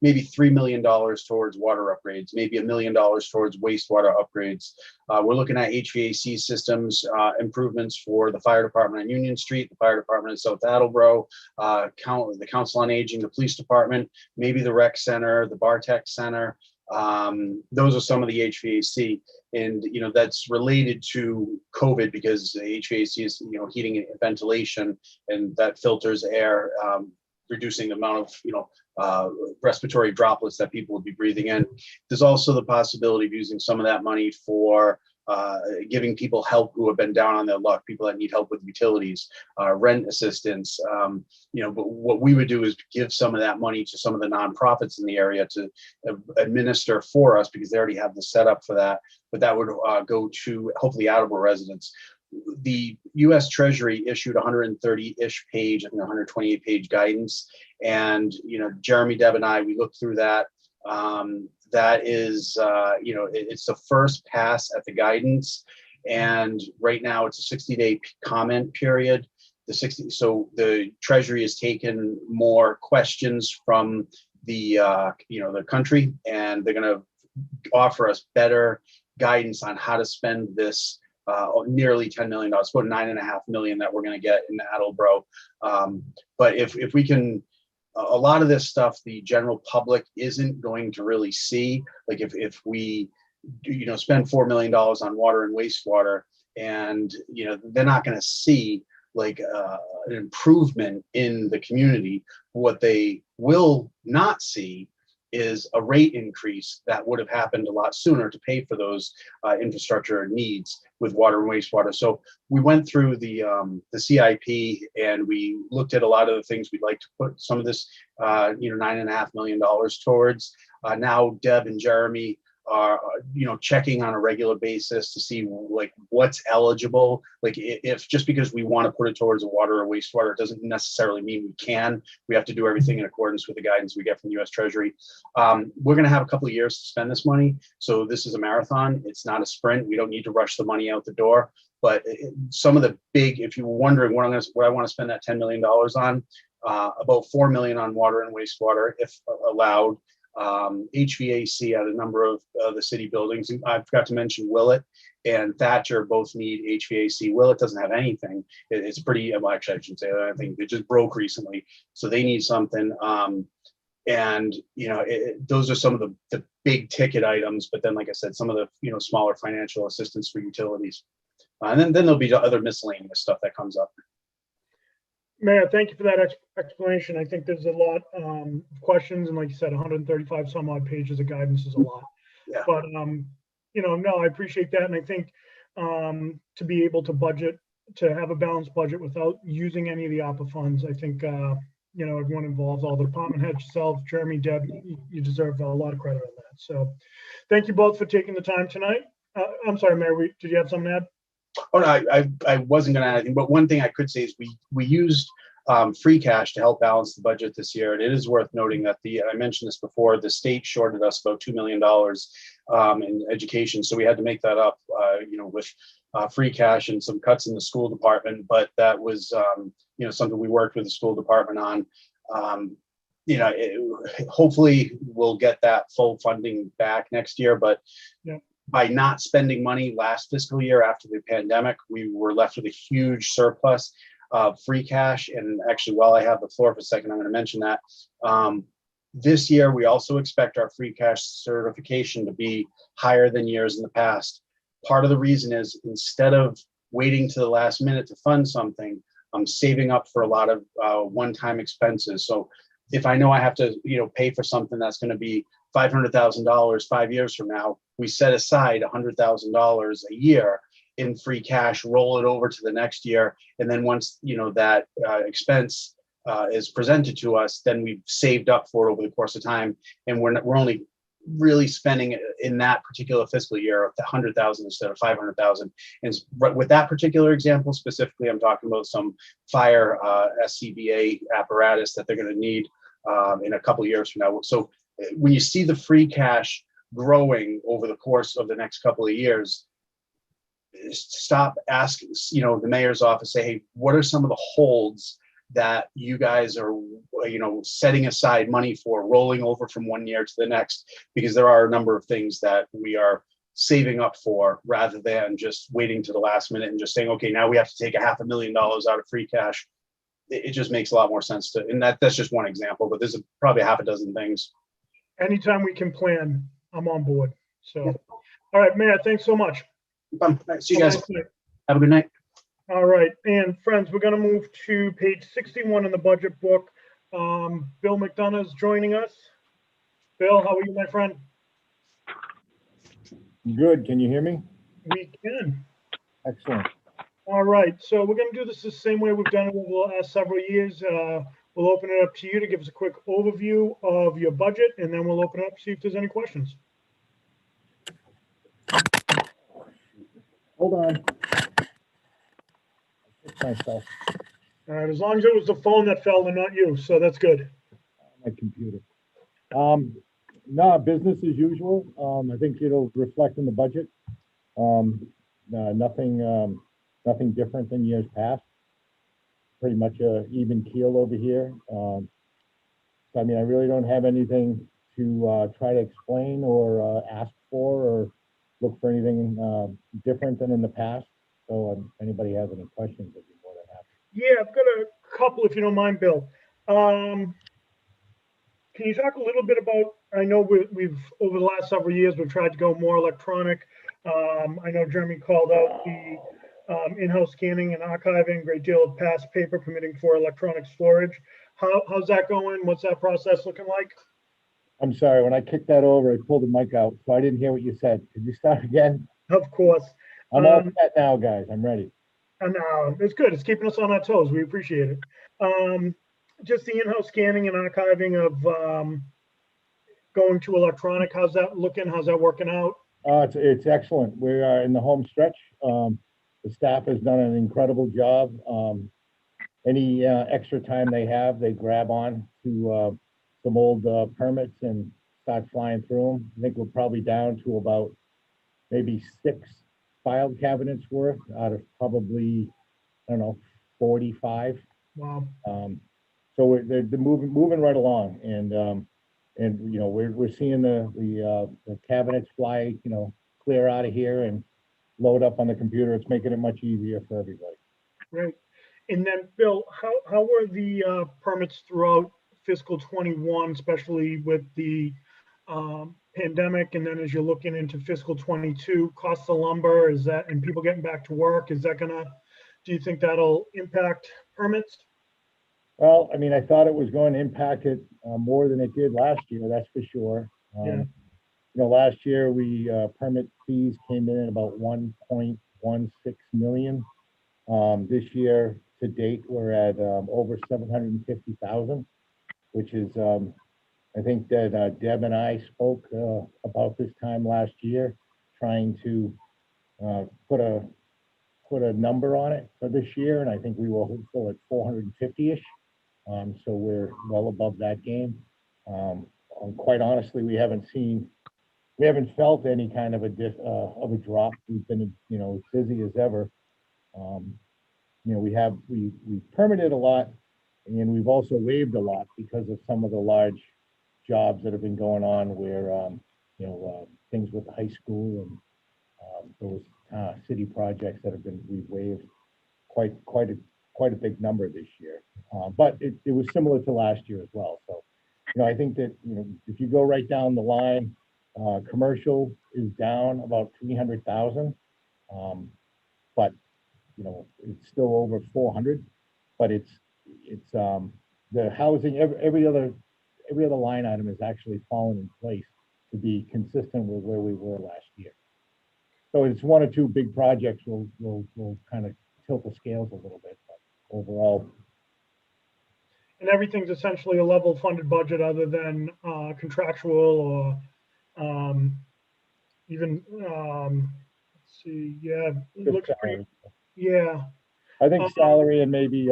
maybe $3 million towards water upgrades, maybe $1 million towards wastewater upgrades. We're looking at HVAC systems improvements for the fire department on Union Street, the fire department in South Attleboro, the Council on Aging, the police department, maybe the rec center, the Bartech Center. Those are some of the HVAC, and that's related to COVID, because HVAC is heating and ventilation, and that filters air, reducing the amount of respiratory droplets that people would be breathing in. There's also the possibility of using some of that money for giving people help who have been down on their luck, people that need help with utilities, rent assistance. But what we would do is give some of that money to some of the nonprofits in the area to administer for us, because they already have the setup for that. But that would go to hopefully Attleboro residents. The U.S. Treasury issued 130-ish page, I think 128-page guidance, and Jeremy, Deb, and I, we looked through that. That is, it's the first pass at the guidance. And right now it's a 60-day comment period. So the Treasury has taken more questions from the country, and they're going to offer us better guidance on how to spend this nearly $10 million, about $9.5 million that we're going to get in Attleboro. But if we can, a lot of this stuff, the general public isn't going to really see. Like if we, spend $4 million on water and wastewater, and they're not going to see like an improvement in the community. What they will not see is a rate increase that would have happened a lot sooner to pay for those infrastructure needs with water and wastewater. So we went through the CIP, and we looked at a lot of the things we'd like to put some of this, $9.5 million towards. Now Deb and Jeremy are checking on a regular basis to see like what's eligible. Like if just because we want to put it towards a water or wastewater, it doesn't necessarily mean we can. We have to do everything in accordance with the guidance we get from the U.S. Treasury. We're going to have a couple of years to spend this money, so this is a marathon. It's not a sprint. We don't need to rush the money out the door. But some of the big, if you're wondering what I want to spend that $10 million on, about $4 million on water and wastewater, if allowed. HVAC at a number of the city buildings. I forgot to mention Willett and Thatcher both need HVAC. Willett doesn't have anything. It's pretty, well, actually I shouldn't say that. I think it just broke recently, so they need something. And those are some of the big ticket items. But then, like I said, some of the smaller financial assistance for utilities, and then there'll be other miscellaneous stuff that comes up. Mayor, thank you for that explanation. I think there's a lot of questions, and like you said, 135 some odd pages of guidance is a lot. Yeah. But no, I appreciate that, and I think to be able to budget, to have a balanced budget without using any of the ARPA funds, I think everyone involved, all the department heads, yourself, Jeremy, Deb, you deserve a lot of credit on that. So, thank you both for taking the time tonight. I'm sorry, Mayor, did you have something to add? Oh no, I wasn't going to add anything, but one thing I could say is we used free cash to help balance the budget this year. And it is worth noting that I mentioned this before, the state shorted us about $2 million in education. So we had to make that up, with free cash and some cuts in the school department. But that was, something we worked with the school department on. Hopefully we'll get that full funding back next year, but yeah. By not spending money last fiscal year after the pandemic, we were left with a huge surplus of free cash. And actually, while I have the floor for a second, I'm going to mention that this year, we also expect our free cash certification to be higher than years in the past. Part of the reason is instead of waiting to the last minute to fund something, I'm saving up for a lot of one-time expenses. So if I know I have to, pay for something that's going to be $500,000 5 years from now, we set aside $100,000 a year in free cash, roll it over to the next year, and then once that expense is presented to us, then we've saved up for it over the course of time, and we're only really spending in that particular fiscal year of the 100,000 instead of 500,000. And with that particular example specifically, I'm talking about some fire SCBA apparatus that they're going to need in a couple of years from now. So when you see the free cash growing over the course of the next couple of years, stop asking, the mayor's office, say, hey, what are some of the holds that you guys are, setting aside money for, rolling over from one year to the next? Because there are a number of things that we are saving up for rather than just waiting to the last minute and just saying, okay, now we have to take $500,000 out of free cash. It just makes a lot more sense to, and that's just one example, but there's probably half a dozen things. Anytime we can plan, I'm on board. So, all right, Mayor, thanks so much. See you guys. Have a good night. All right, and friends, we're going to move to page 61 in the budget book. Bill McDonough is joining us. Bill, how are you, my friend? Good. Can you hear me? We can. Excellent. All right, so we're going to do this the same way we've done it over the last several years. We'll open it up to you to give us a quick overview of your budget, and then we'll open it up to see if there's any questions. Hold on. I hit myself. All right, as long as it was the phone that fell and not you, so that's good. My computer. No, business as usual. I think it'll reflect in the budget. Nothing different than years past. Pretty much a even keel over here. So, I mean, I really don't have anything to try to explain or ask for or look for anything different than in the past. So if anybody has any questions, I'd be more than happy. Yeah, I've got a couple, if you don't mind, Bill. Can you talk a little bit about, I know we've over the last several years, we've tried to go more electronic. I know Jeremy called out the in-house scanning and archiving, great deal of past paper permitting for electronic storage. How's that going? What's that process looking like? I'm sorry, when I kicked that over, I pulled the mic out, so I didn't hear what you said. Could you start again? Of course. I'm all set now, guys. I'm ready. And it's good. It's keeping us on our toes. We appreciate it. Just the in-house scanning and archiving of going to electronic. How's that looking? How's that working out? It's excellent. We are in the home stretch. The staff has done an incredible job. Any extra time they have, they grab on to some old permits and start flying through them. I think we're probably down to about maybe 6 filed cabinets worth out of probably, I don't know, 45. Wow. So they're moving right along, and you know, we're seeing the cabinets fly, you know, clear out of here and load up on the computer. It's making it much easier for everybody. Great. And then, Bill, how were the permits throughout fiscal 21, especially with the pandemic, and then as you're looking into fiscal 22, cost of lumber, is that, and people getting back to work, is that gonna, do you think that'll impact permits? Well, I mean, I thought it was going to impact it more than it did last year, that's for sure. Yeah. You know, last year we permit fees came in at about 1.16 million. This year to date, we're at over 750,000, which is, I think that Deb and I spoke about this time last year, trying to put a number on it for this year, and I think we were hopeful at 450-ish. So we're well above that game. Quite honestly, we haven't felt any kind of a drop. We've been, you know, as busy as ever. You know, we permitted a lot, and we've also waived a lot because of some of the large jobs that have been going on where, you know, things with the high school and those city projects that we've waived quite a big number this year. But it was similar to last year as well. So, you know, I think that, you know, if you go right down the line, commercial is down about 300,000. But, you know, it's still over 400, but it's the housing, every other line item is actually fallen in place to be consistent with where we were last year. So it's one or two big projects will kind of tilt the scales a little bit, but overall. And everything's essentially a level funded budget other than contractual or even, let's see, yeah, it looks pretty, yeah. I think salary and maybe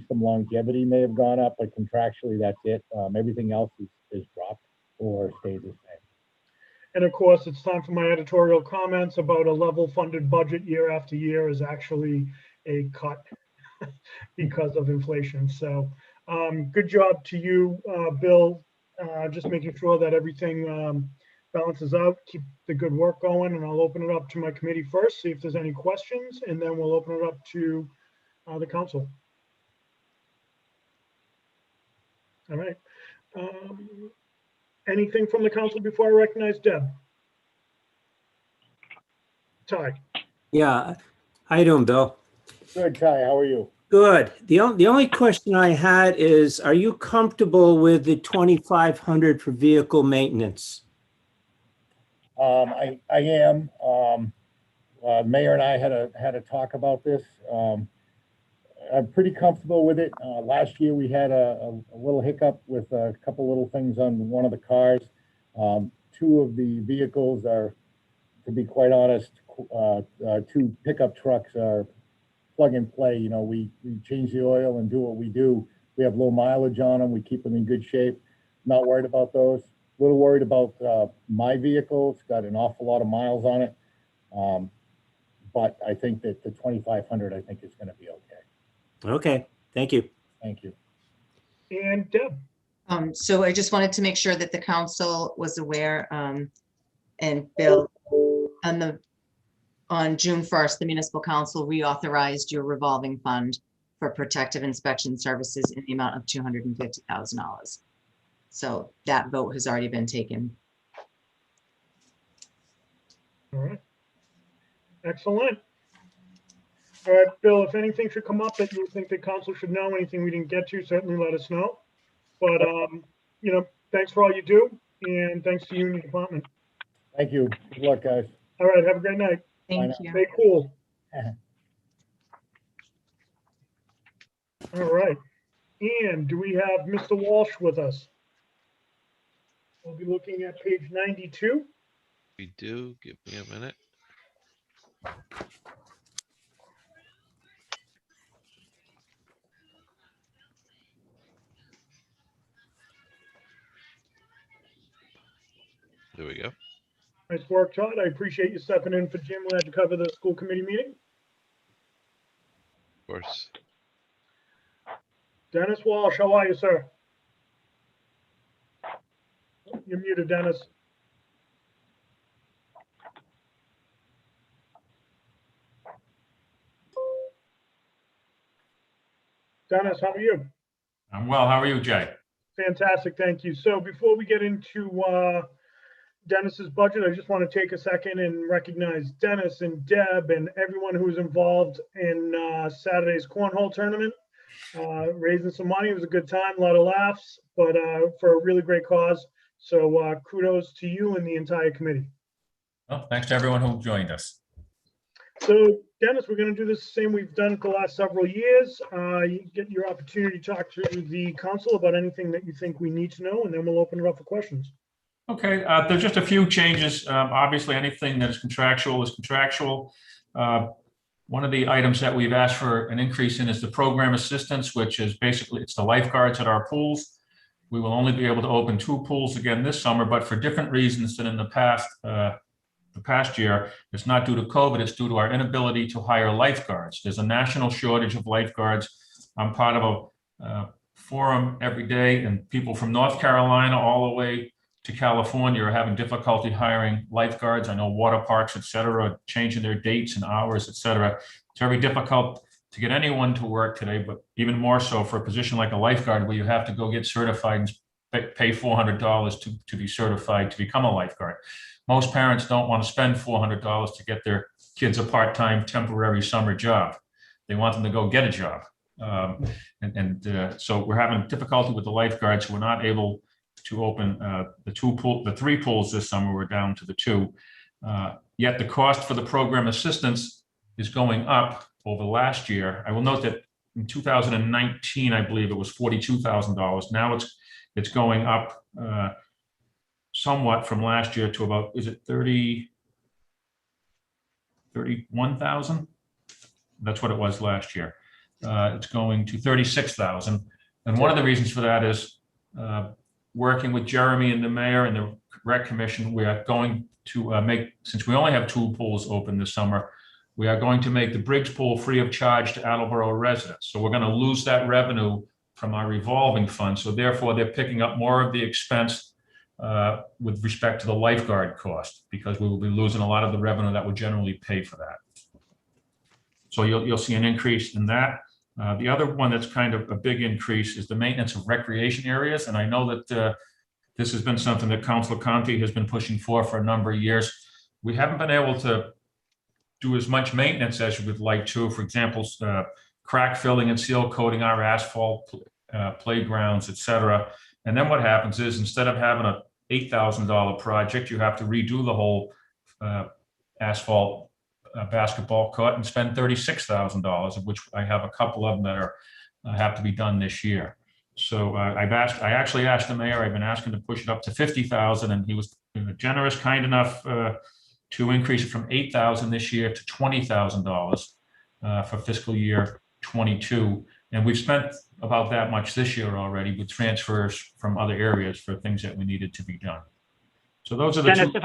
some longevity may have gone up, but contractually that's it. Everything else is dropped or stayed the same. And of course, it's time for my editorial comments about a level funded budget year after year is actually a cut because of inflation. So good job to you, Bill, just making sure that everything balances out. Keep the good work going, and I'll open it up to my committee first, see if there's any questions, and then we'll open it up to the council. All right. Anything from the council before I recognize Deb? Ty. Yeah. How you doing, Bill? Good, Ty. How are you? Good. The only question I had is, are you comfortable with the 2,500 for vehicle maintenance? I am. Mayor and I had a talk about this. I'm pretty comfortable with it. Last year we had a little hiccup with a couple little things on one of the cars. Two of the vehicles are, to be quite honest, two pickup trucks are plug and play. You know, we change the oil and do what we do. We have low mileage on them. We keep them in good shape. Not worried about those. little worried about my vehicle. It's got an awful lot of miles on it. But I think that the 2,500, I think, is going to be okay. Okay, thank you. Thank you. And Deb, So I just wanted to make sure that the council was aware, and Bill, on June 1st, the municipal council reauthorized your revolving fund for protective inspection services in the amount of $250,000. So that vote has already been taken. all right. Excellent. All right, Bill, if anything should come up that you think the council should know, anything we didn't get to, certainly let us know. But, you know, thanks for all you do, and thanks to you and your department. Thank you. Good luck, guys. All right, have a great night. Thank now. you. Stay cool. All right. And do we have Mr. Walsh with us? We'll be looking at page 92. We do. Give me a minute. There we go. Nice work, Todd. I appreciate you stepping in for Jim. We had to cover the school committee meeting. Of course. Dennis Walsh, how are you, sir? You're muted, Dennis. Dennis, how are you? I'm well. How are you, Jay? Fantastic, thank you. So before we get into Dennis's budget, I just want to take a second and recognize Dennis and Deb and everyone who was involved in Saturday's cornhole tournament, raising some money. It was a good time, a lot of laughs, but for a really great cause. So kudos to you and the entire committee. Well, thanks to everyone who joined us. So Dennis, we're going to do this the same we've done for the last several years. You get your opportunity to talk to the council about anything that you think we need to know, and then we'll open it up for questions. Okay, there's just a few changes. Obviously, anything that is contractual is contractual. One of the items that we've asked for an increase in is the program assistance, which is basically, it's the lifeguards at our pools. We will only be able to open 2 pools again this summer, but for different reasons than in the past year. It's not due to COVID, it's due to our inability to hire lifeguards. There's a national shortage of lifeguards. I'm part of a forum every day, and people from North Carolina all the way to California are having difficulty hiring lifeguards. I know water parks, et cetera, are changing their dates and hours, et cetera. It's very difficult to get anyone to work today, but even more so for a position like a lifeguard where you have to go get certified and pay $400 to be certified to become a lifeguard. Most parents don't want to spend $400 to get their kids a part-time temporary summer job. They want them to go get a job. So we're having difficulty with the lifeguards. We're not able to open the 3 pools this summer. We're down to the 2. Yet the cost for the program assistance is going up over last year. I will note that in 2019, I believe it was $42,000. Now it's going up somewhat from last year to about, is it 31,000? That's what it was last year. It's going to 36,000. And one of the reasons for that is working with Jeremy and the mayor and the rec commission, we are going to since we only have 2 pools open this summer, we are going to make the Briggs pool free of charge to Attleboro residents. So we're going to lose that revenue from our revolving fund. So therefore, they're picking up more of the expense with respect to the lifeguard cost, because we will be losing a lot of the revenue that would generally pay for that. So you'll see an increase in that. The other one that's kind of a big increase is the maintenance of recreation areas. And I know that this has been something that Councilor Conti has been pushing for a number of years. We haven't been able to do as much maintenance as we would like to. For example, crack filling and seal coating our asphalt playgrounds, et cetera. And then what happens is, instead of having a $8,000 project, you have to redo the whole asphalt basketball court and spend $36,000, of which I have a couple of them that have to be done this year. So I actually asked the mayor. I've been asking to push it up to $50,000, and he was generous, kind enough to increase it from $8,000 this year to $20,000 for fiscal year 22. And we've spent about that much this year already with transfers from other areas for things that we needed to be done. So those are the Dennis, two.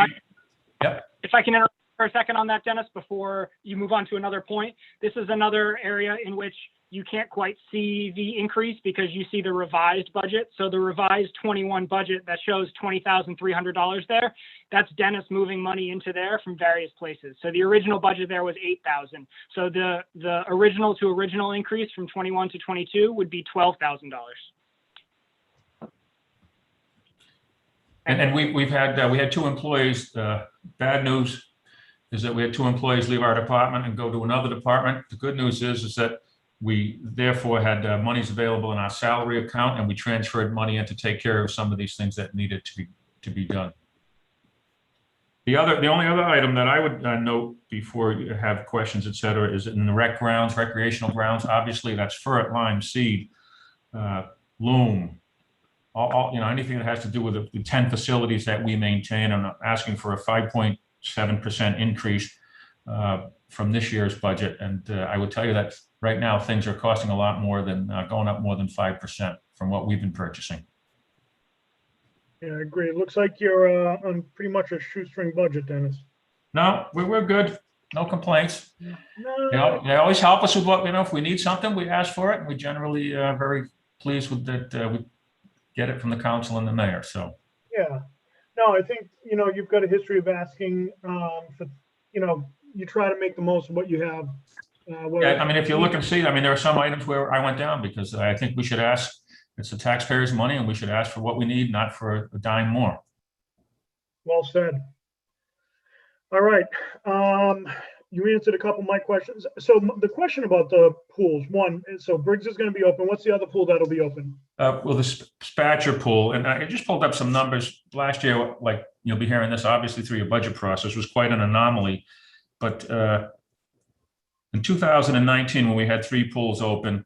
Yep. if I can interrupt for a second on that, Dennis, before you move on to another point, this is another area in which you can't quite see the increase because you see the revised budget. So the revised 21 budget that shows $20,300 there, that's Dennis moving money into there from various places. So the original budget there was 8,000. So the original to original increase from 21 to 22 would be $12,000. And we had two employees. Bad news is that we had two employees leave our department and go to another department. The good news is that we therefore had monies available in our salary account, and we transferred money in to take care of some of these things that needed to be done. The only other item that I would note before you have questions, et cetera, is in the recreational grounds. Obviously, that's ferret, lime, seed, loam, all anything that has to do with the 10 facilities that we maintain. I'm asking for a 5.7% increase from this year's budget, and I would tell you that right now things are costing a lot more than going up more than 5% from what we've been purchasing. Yeah, I agree. It looks like you're on pretty much a shoestring budget, Dennis. No, we're good. No complaints. No. They always help us with what, if we need something, we ask for it, and we generally are very pleased with that. We get it from the council and the mayor. So Yeah. No, I think, you've got a history of asking for, you try to make the most of what you have. yeah, if you look and see, there are some items where I went down because I think we should ask. It's the taxpayers' money, and we should ask for what we need, not for a dime more. Well said. All right. You answered a couple of my questions. So the question about the pools, one, so Briggs is going to be open. What's the other pool that'll be open? Well, the Spatcher pool, and I just pulled up some numbers last year. Like you'll be hearing this obviously through your budget process, was quite an anomaly. But in 2019, when we had 3 pools open,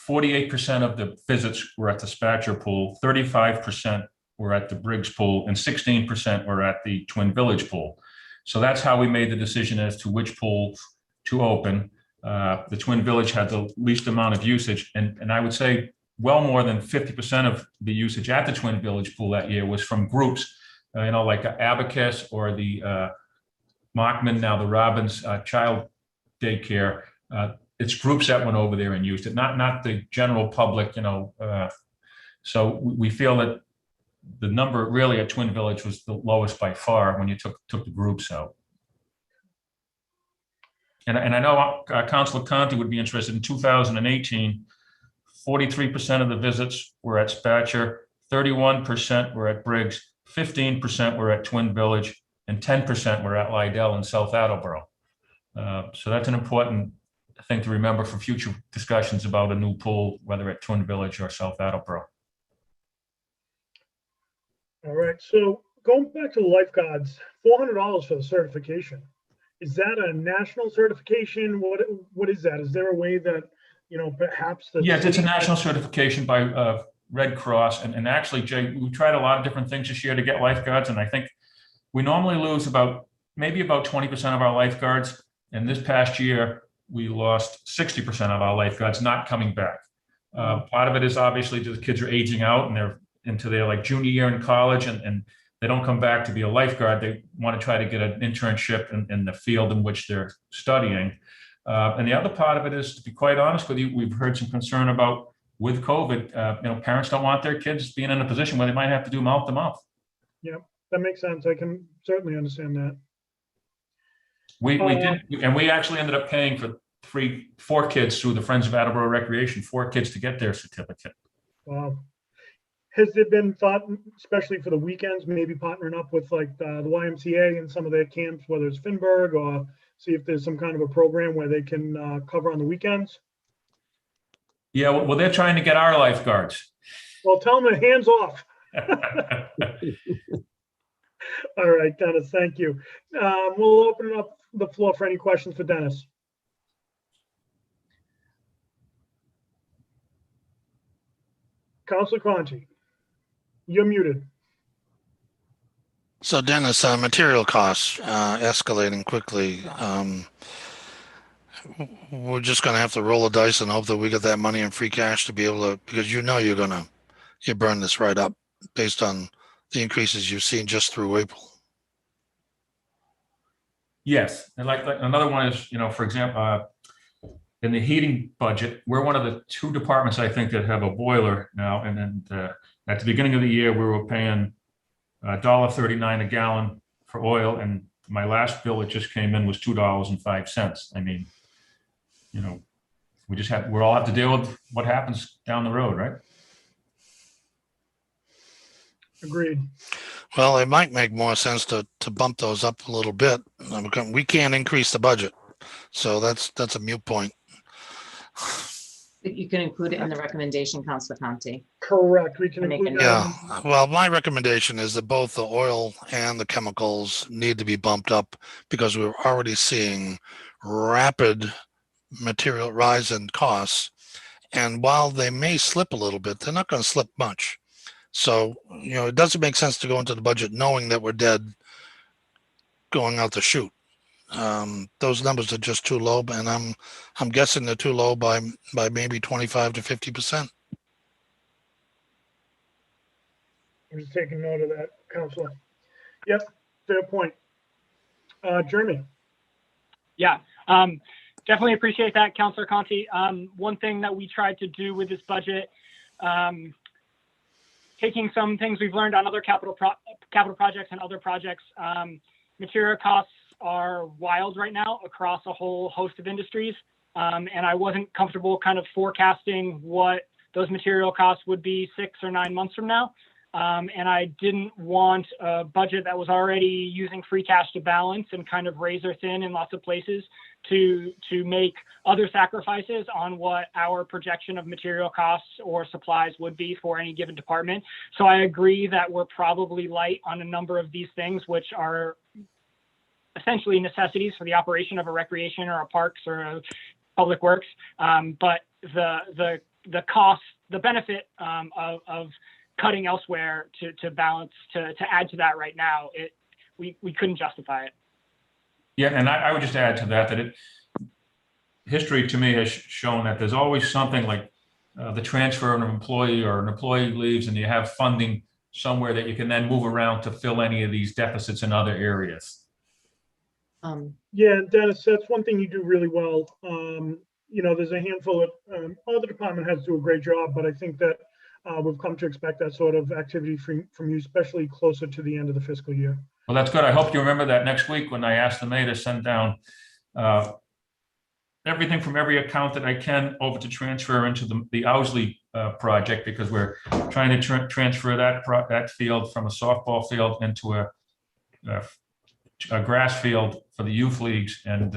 48% of the visits were at the Spatcher pool, 35% were at the Briggs pool, and 16% were at the Twin Village pool. So that's how we made the decision as to which pool to open. The Twin Village had the least amount of usage, and I would say well more than 50% of the usage at the Twin Village pool that year was from groups, like Abacus or the Mockman, now the Robbins Child Daycare. It's groups that went over there and used it, not the general public, so we feel that the number really at Twin Village was the lowest by far when you took the groups out. And I know Councilor Conti would be interested. In 2018, 43% of the visits were at Spatcher, 31% were at Briggs, 15% were at Twin Village, and 10% were at Lydell in South Attleboro. So that's an important thing to remember for future discussions about a new pool, whether at Twin Village or South Attleboro. All right. So going back to the lifeguards, $400 for the certification. Is that a national certification? What is that? Is there a way that, perhaps the Yes, it's a national certification by Red Cross. And actually, Jay, we tried a lot of different things this year to get lifeguards. And I think we normally lose maybe about 20% of our lifeguards. And this past year, we lost 60% of our lifeguards not coming back. Part of it is obviously the kids are aging out and they're into their junior year in college, and they don't come back to be a lifeguard. They want to try to get an internship in the field in which they're studying. And the other part of it is, to be quite honest with you, we've heard some concern about with COVID, parents don't want their kids being in a position where they might have to do mouth to mouth. Yeah, that makes sense. I can certainly understand that. We did, and we actually ended up paying for 4 kids through the Friends of Attleboro Recreation, 4 kids to get their certificate. Wow. Has there been thought, especially for the weekends, maybe partnering up with the YMCA and some of their camps, whether it's Finberg, or see if there's some kind of a program where they can cover on the weekends? Yeah, well, they're trying to get our lifeguards. Well, tell them to hands off. All right, Dennis, thank you. We'll open up the floor for any questions for Dennis. Councilor Conti, you're muted. So Dennis, material costs escalating quickly. we're just gonna have to roll the dice and hope that we get that money in free cash to be able to, because you burn this right up based on the increases you've seen just through April. Yes, and like another one is, for example, in the heating budget, we're one of the 2 departments, I think, that have a boiler now. And then at the beginning of the year, we were paying $1.39 a gallon for oil, and my last bill that just came in was $2.05. I mean, we all have to deal with what happens down the road, right? Agreed. Well, it might make more sense to bump those up a little bit. We can't increase the budget, so that's a moot point. You can include it in the recommendation, Councilor Conti. Correct. We can Make include a that. Yeah, well, my recommendation is that both the oil and the chemicals need to be bumped up because we're already seeing rapid material rise in costs. And while they may slip a little bit, they're not going to slip much. So, it doesn't make sense to go into the budget knowing that we're dead going out the chute. Those numbers are just too low, and I'm guessing they're too low by maybe 25 to 50%. I'm just taking note of that, Councilor. Yep, fair point. Jeremy. Yeah, definitely appreciate that, Councilor Conti. One thing that we tried to do with this budget, taking some things we've learned on other capital projects and other projects, material costs are wild right now across a whole host of industries. And I wasn't comfortable kind of forecasting what those material costs would be 6 or 9 months from now. And I didn't want a budget that was already using free cash to balance and kind of razor thin in lots of places to make other sacrifices on what our projection of material costs or supplies would be for any given department. So I agree that we're probably light on a number of these things, which are essentially necessities for the operation of a recreation or a parks or a public works. But the cost, the benefit of cutting elsewhere to balance, to add to that right now, we couldn't justify it. Yeah, and I would just add to that history to me has shown that there's always something like the transfer of an employee or an employee leaves and you have funding somewhere that you can then move around to fill any of these deficits in other areas. Yeah, Dennis, that's one thing you do really well. There's a handful of, all the department heads do a great job, but I think that we've come to expect that sort of activity from you, especially closer to the end of the fiscal year. Well, that's good. I hope you remember that next week when I asked the mayor to send down everything from every account that I can over to transfer into the Outlay project, because we're trying to transfer that field from a softball field into a grass field for the youth leagues, and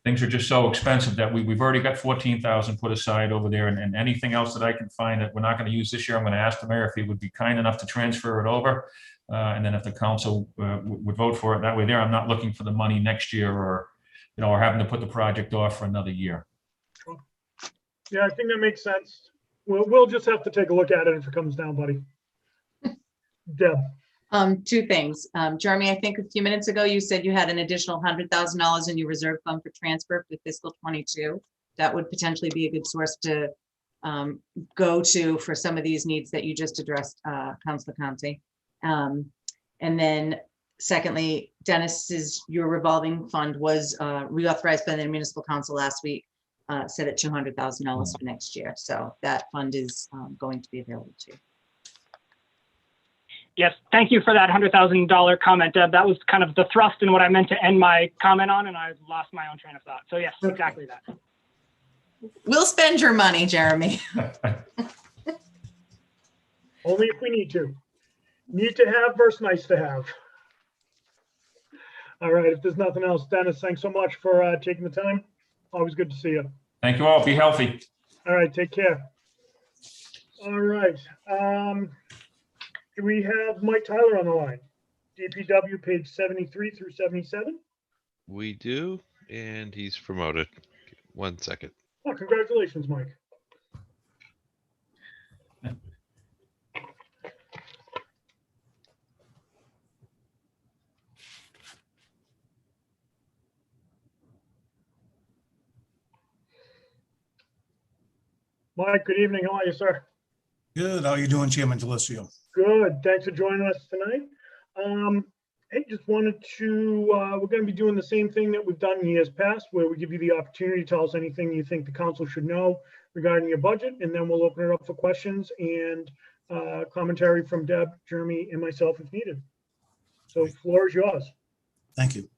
things are just so expensive that we've already got $14,000 put aside over there, and anything else that I can find that we're not going to use this year, I'm going to ask the mayor if he would be kind enough to transfer it over, and then if the council would vote for it that way, I'm not looking for the money next year or having to put the project off for another year. Yeah, I think that makes sense. We'll just have to take a look at it if it comes down, buddy. Deb. 2 things. Jeremy, I think a few minutes ago, you said you had an additional $100,000 in your reserve fund for transfer for fiscal 22. That would potentially be a good source to go to for some of these needs that you just addressed, Councilor Conti. And then secondly, your revolving fund was reauthorized by the municipal council last week, set at $200,000 for next year. So that fund is going to be available to you. Yes, thank you for that $100,000 comment, Deb. That was kind of the thrust in what I meant to end my comment on, and I lost my own train of thought. So yes, exactly that. We'll spend your money, Jeremy. Only if we need to. Need to have versus nice to have. All right, if there's nothing else, Dennis, thanks so much for taking the time. Always good to see you. Thank you all. Be healthy. All right, take care. All right. Do we have Mike Tyler on the line? DPW page 73 through 77? We do, and he's promoted. 1 second. Oh, congratulations, Mike. Mike, good evening. How are you, sir? Good. How are you doing, Chairman Delissio? Good. Thanks for joining us tonight. Hey, just wanted to, we're going to be doing the same thing that we've done in years past, where we give you the opportunity to tell us anything you think the council should know regarding your budget, and then we'll open it up for questions and commentary from Deb, Jeremy, and myself if needed. So floor is yours. Thank you.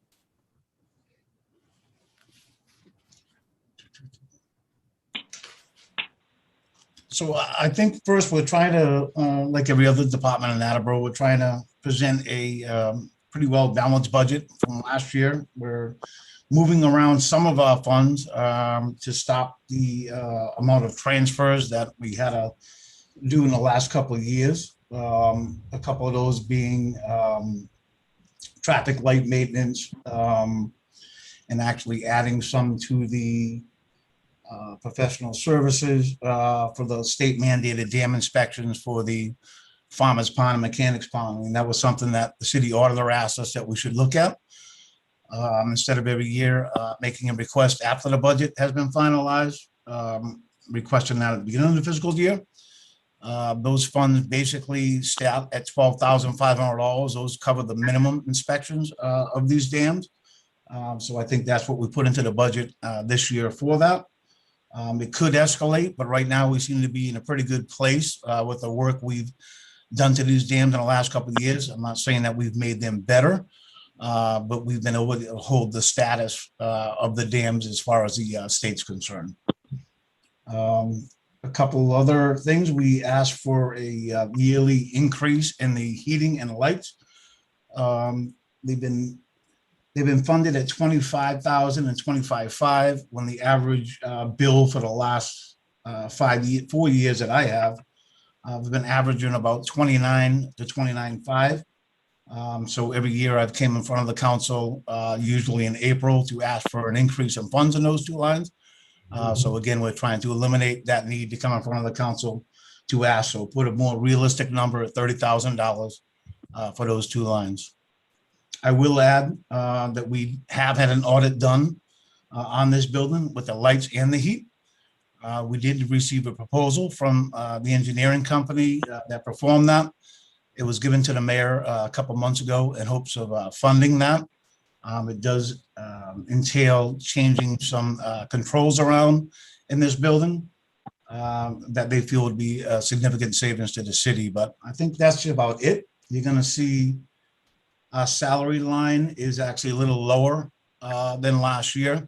So I think first we're trying to, like every other department in Attleboro, we're trying to present a pretty well balanced budget from last year. We're moving around some of our funds to stop the amount of transfers that we had to do in the last couple of years. A couple of those being traffic light maintenance and actually adding some to the professional services for the state mandated dam inspections for the Farmers Pond and Mechanics Pond. And that was something that the city auditor asked us that we should look at instead of every year making a request after the budget has been finalized, requesting that at the beginning of the fiscal year. Those funds basically start at $12,500. Those cover the minimum inspections of these dams. So I think that's what we put into the budget this year for that. It could escalate, but right now we seem to be in a pretty good place with the work we've done to these dams in the last couple of years. I'm not saying that we've made them better, but we've been able to hold the status of the dams as far as the state's concerned. A couple other things, we asked for a yearly increase in the heating and lights. They've been funded at $25,000 and $25,500 when the average bill for the last 4 years that I have, we've been averaging about $29,000 to $29,500. So every year I've came in front of the council, usually in April, to ask for an increase in funds in those two lines. So again, we're trying to eliminate that need to come in front of the council to ask. So put a more realistic number at $30,000 for those two lines. I will add that we have had an audit done on this building with the lights and the heat. We did receive a proposal from the engineering company that performed that. It was given to the mayor a couple months ago in hopes of funding that. It does entail changing some controls around in this building that they feel would be a significant savings to the city. But I think that's about it. You're going to see our salary line is actually a little lower than last year.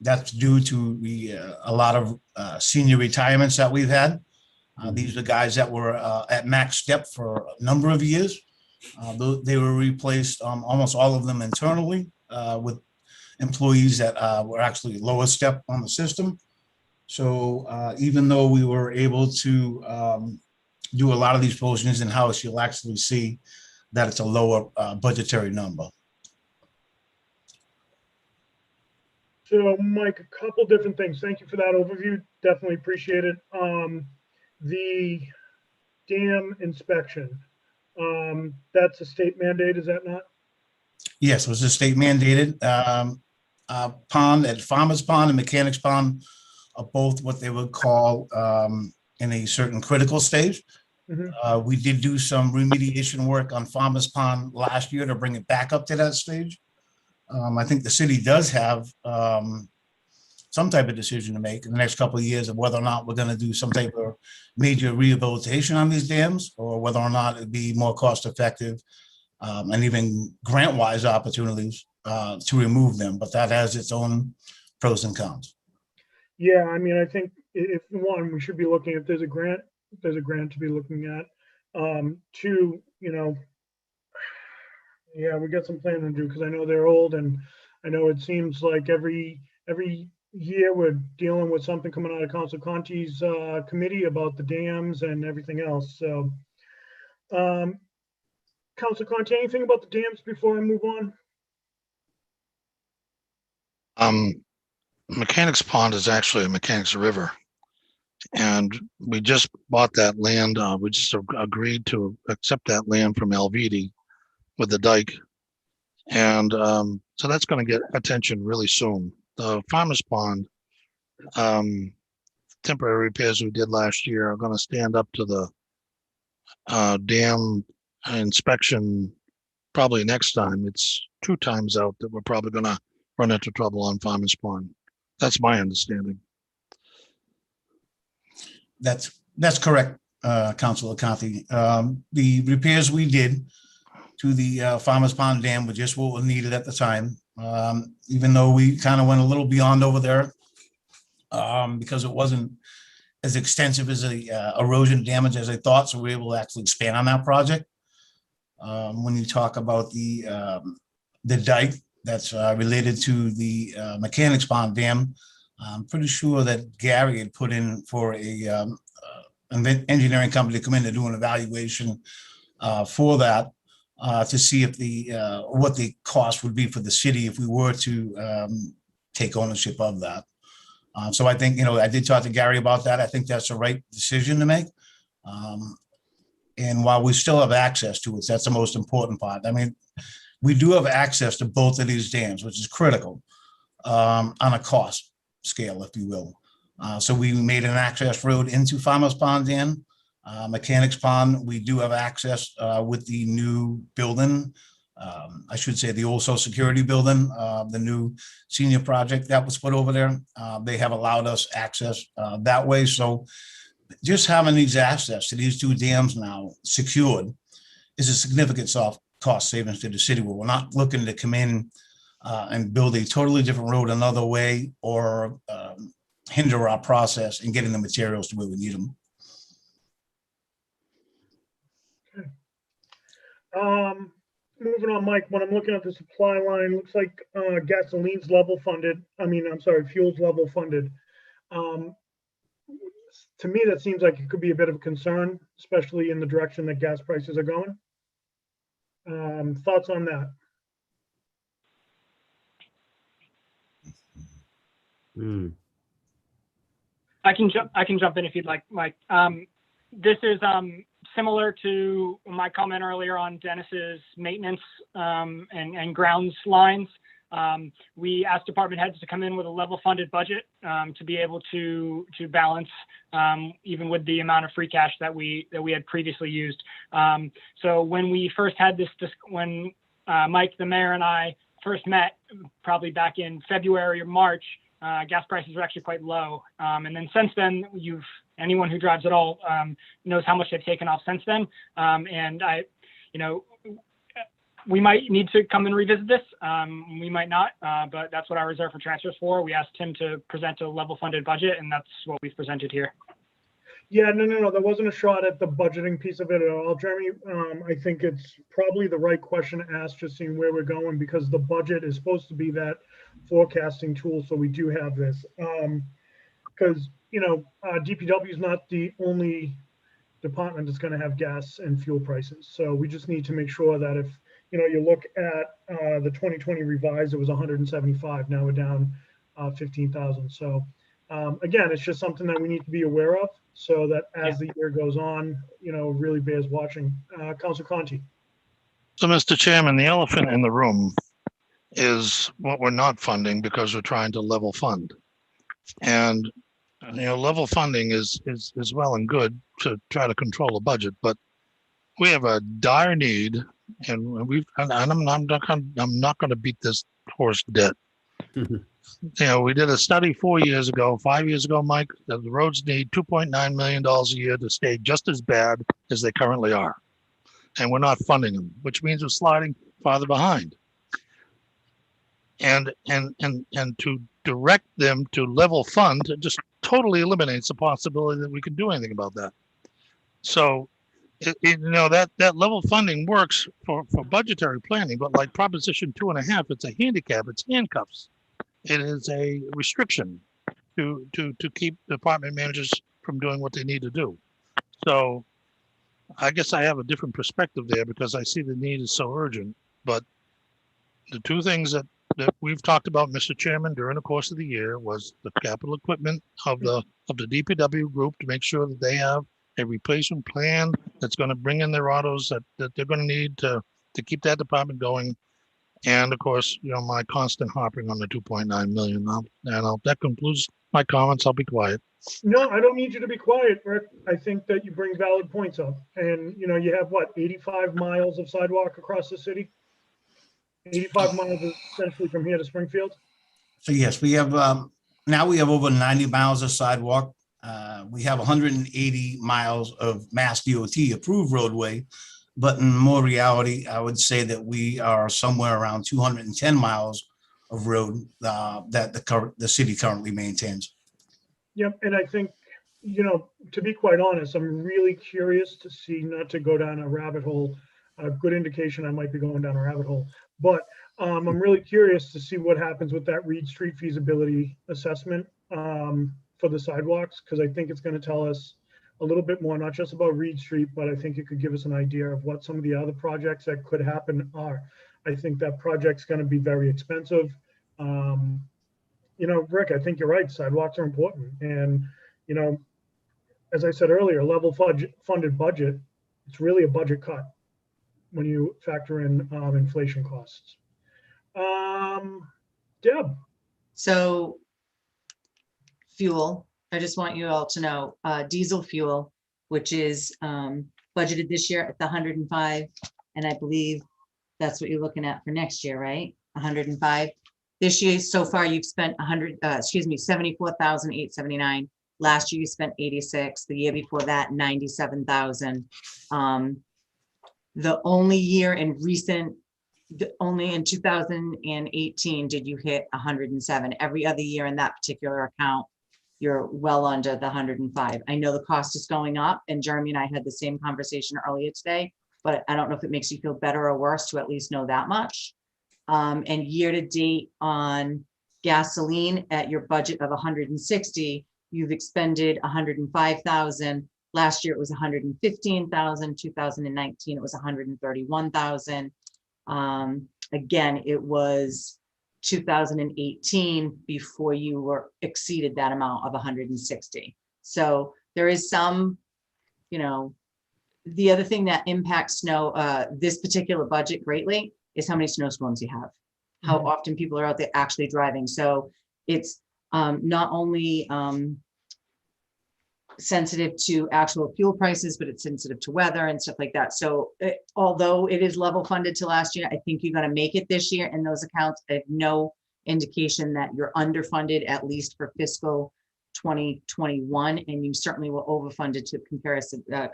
That's due to a lot of senior retirements that we've had. These are guys that were at max step for a number of years. They were replaced, almost all of them internally, with employees that were actually lower step on the system. So even though we were able to do a lot of these positions in-house, you'll actually see that it's a lower budgetary number. So Mike, a couple different things. Thank you for that overview. Definitely appreciate it. The dam inspection, that's a state mandate, is that not? Yes, it was a state mandated pond at Farmers Pond and Mechanics Pond are both what they would call in a certain critical stage. Mm-hmm. We did do some remediation work on Farmers Pond last year to bring it back up to that stage. I think the city does have some type of decision to make in the next couple of years of whether or not we're going to do some type of major rehabilitation on these dams, or whether or not it'd be more cost effective and even grant-wise opportunities to remove them. But that has its own pros and cons. Yeah, I mean, I think if one, we should be looking at, there's a grant to be looking at. Two, you know, yeah, we got some planning to do because I know they're old, and I know it seems like every year we're dealing with something coming out of Council Conti's committee about the dams and everything else. So, Council Conti, anything about the dams before I move on? Mechanics Pond is actually a Mechanics River, and we just bought that land. We just agreed to accept that land from LVD with the dike, and so that's going to get attention really soon. The Farmers Pond, temporary repairs we did last year are gonna stand up to the dam inspection probably next time. It's 2 times out that we're probably gonna run into trouble on Farmers Pond. That's my understanding. That's correct, Councilor Conti. The repairs we did to the Farmers Pond Dam were just what was needed at the time. Even though we kind of went a little beyond over there, because it wasn't as extensive as the erosion damage as I thought, so we were able to actually expand on that project. When you talk about the dike that's related to the Mechanics Pond Dam, I'm pretty sure that Gary had put in for an engineering company to come in to do an evaluation for that, to see if what the cost would be for the city if we were to take ownership of that. So I think, I did talk to Gary about that. I think that's the right decision to make. And while we still have access to it, that's the most important part. I mean, we do have access to both of these dams, which is critical on a cost scale, if you will. So we made an access road into Farmers Pond Dam. Mechanics Pond, we do have access with the new building. I should say the old Social Security building, the new senior project that was put over there. They have allowed us access that way. So just having these access to these 2 dams now secured is a significant cost savings to the city. We're not looking to come in and build a totally different road another way or hinder our process in getting the materials to where we need them. Moving on, Mike, when I'm looking at the supply line, looks like gasoline's level funded. Fuel's level funded. To me, that seems like it could be a bit of a concern, especially in the direction that gas prices are going. Thoughts on that? I can jump in if you'd like, Mike. This is similar to my comment earlier on Dennis's maintenance and grounds lines. We asked department heads to come in with a level funded budget to be able to balance even with the amount of free cash that we had previously used. So when we first had this, when Mike, the mayor, and I first met, probably back in February or March, gas prices were actually quite low. And then since then, anyone who drives at all knows how much they've taken off since then. And we might need to come and revisit this. We might not, but that's what our reserve for transfers for. We asked him to present a level funded budget, and that's what we've presented here. Yeah, no. There wasn't a shot at the budgeting piece of it at all, Jeremy. I think it's probably the right question to ask, just seeing where we're going, because the budget is supposed to be that forecasting tool. So we do have this. Because, DPW is not the only department that's going to have gas and fuel prices. So we just need to make sure that if, you look at the 2020 revised, it was 175. Now we're down 15,000. So again, it's just something that we need to be aware of, so that as the year goes on, really bears watching. Councilor Conti. So, Mr. Chairman, the elephant in the room is what we're not funding because we're trying to level fund. And, level funding is well and good to try to control the budget, but we have a dire need, and I'm not going to beat this horse to death. We did a study 5 years ago, Mike, that the roads need $2.9 million a year to stay just as bad as they currently are. And we're not funding them, which means we're sliding farther behind. And to direct them to level fund, it just totally eliminates the possibility that we can do anything about that. So, that level funding works for budgetary planning, but like Proposition 2.5, it's a handicap, it's handcuffs. It is a restriction to keep department managers from doing what they need to do. So I guess I have a different perspective there because I see the need is so urgent. But the 2 things that we've talked about, Mr. Chairman, during the course of the year was the capital equipment of the DPW group to make sure that they have a replacement plan that's going to bring in their autos that they're going to need to keep that department going. And of course, my constant harping on the 2.9 million. That concludes my comments. I'll be quiet. No, I don't need you to be quiet, Rick. I think that you bring valid points up. And, you have what, 85 miles of sidewalk across the city? 85 miles essentially from here to Springfield? So yes, we have, now we have over 90 miles of sidewalk. We have 180 miles of Mass DOT approved roadway. But in more reality, I would say that we are somewhere around 210 miles of road that the city currently maintains. Yep, and I think, to be quite honest, I'm really curious to see, not to go down a rabbit hole, a good indication I might be going down a rabbit hole, but I'm really curious to see what happens with that Reed Street feasibility assessment for the sidewalks, because I think it's going to tell us a little bit more, not just about Reed Street, but I think it could give us an idea of what some of the other projects that could happen are. I think that project's going to be very expensive. Rick, I think you're right. Sidewalks are important. And, as I said earlier, level funded budget, it's really a budget cut when you factor in inflation costs. Deb. So fuel, I just want you all to know, diesel fuel, which is budgeted this year at the 105. And I believe that's what you're looking at for next year, right? 105. This year, so far, you've spent 74,879. Last year, you spent 86. The year before that, 97,000. The only year in recent, only in 2018 did you hit 107. Every other year in that particular account, you're well under the 105. I know the cost is going up, and Jeremy and I had the same conversation earlier today, but I don't know if it makes you feel better or worse to at least know that much. And year to date on gasoline at your budget of 160, you've expended 105,000. Last year it was 115,000. 2019 it was 131,000. Again, it was 2018 before you were exceeded that amount of 160. So there is some, the other thing that impacts snow, this particular budget greatly is how many snowstorms you have, how often people are out there actually driving. So it's not only sensitive to actual fuel prices, but it's sensitive to weather and stuff like that. So although it is level funded to last year, I think you're going to make it this year in those accounts. I have no indication that you're underfunded, at least for fiscal 2021, and you certainly were overfunded to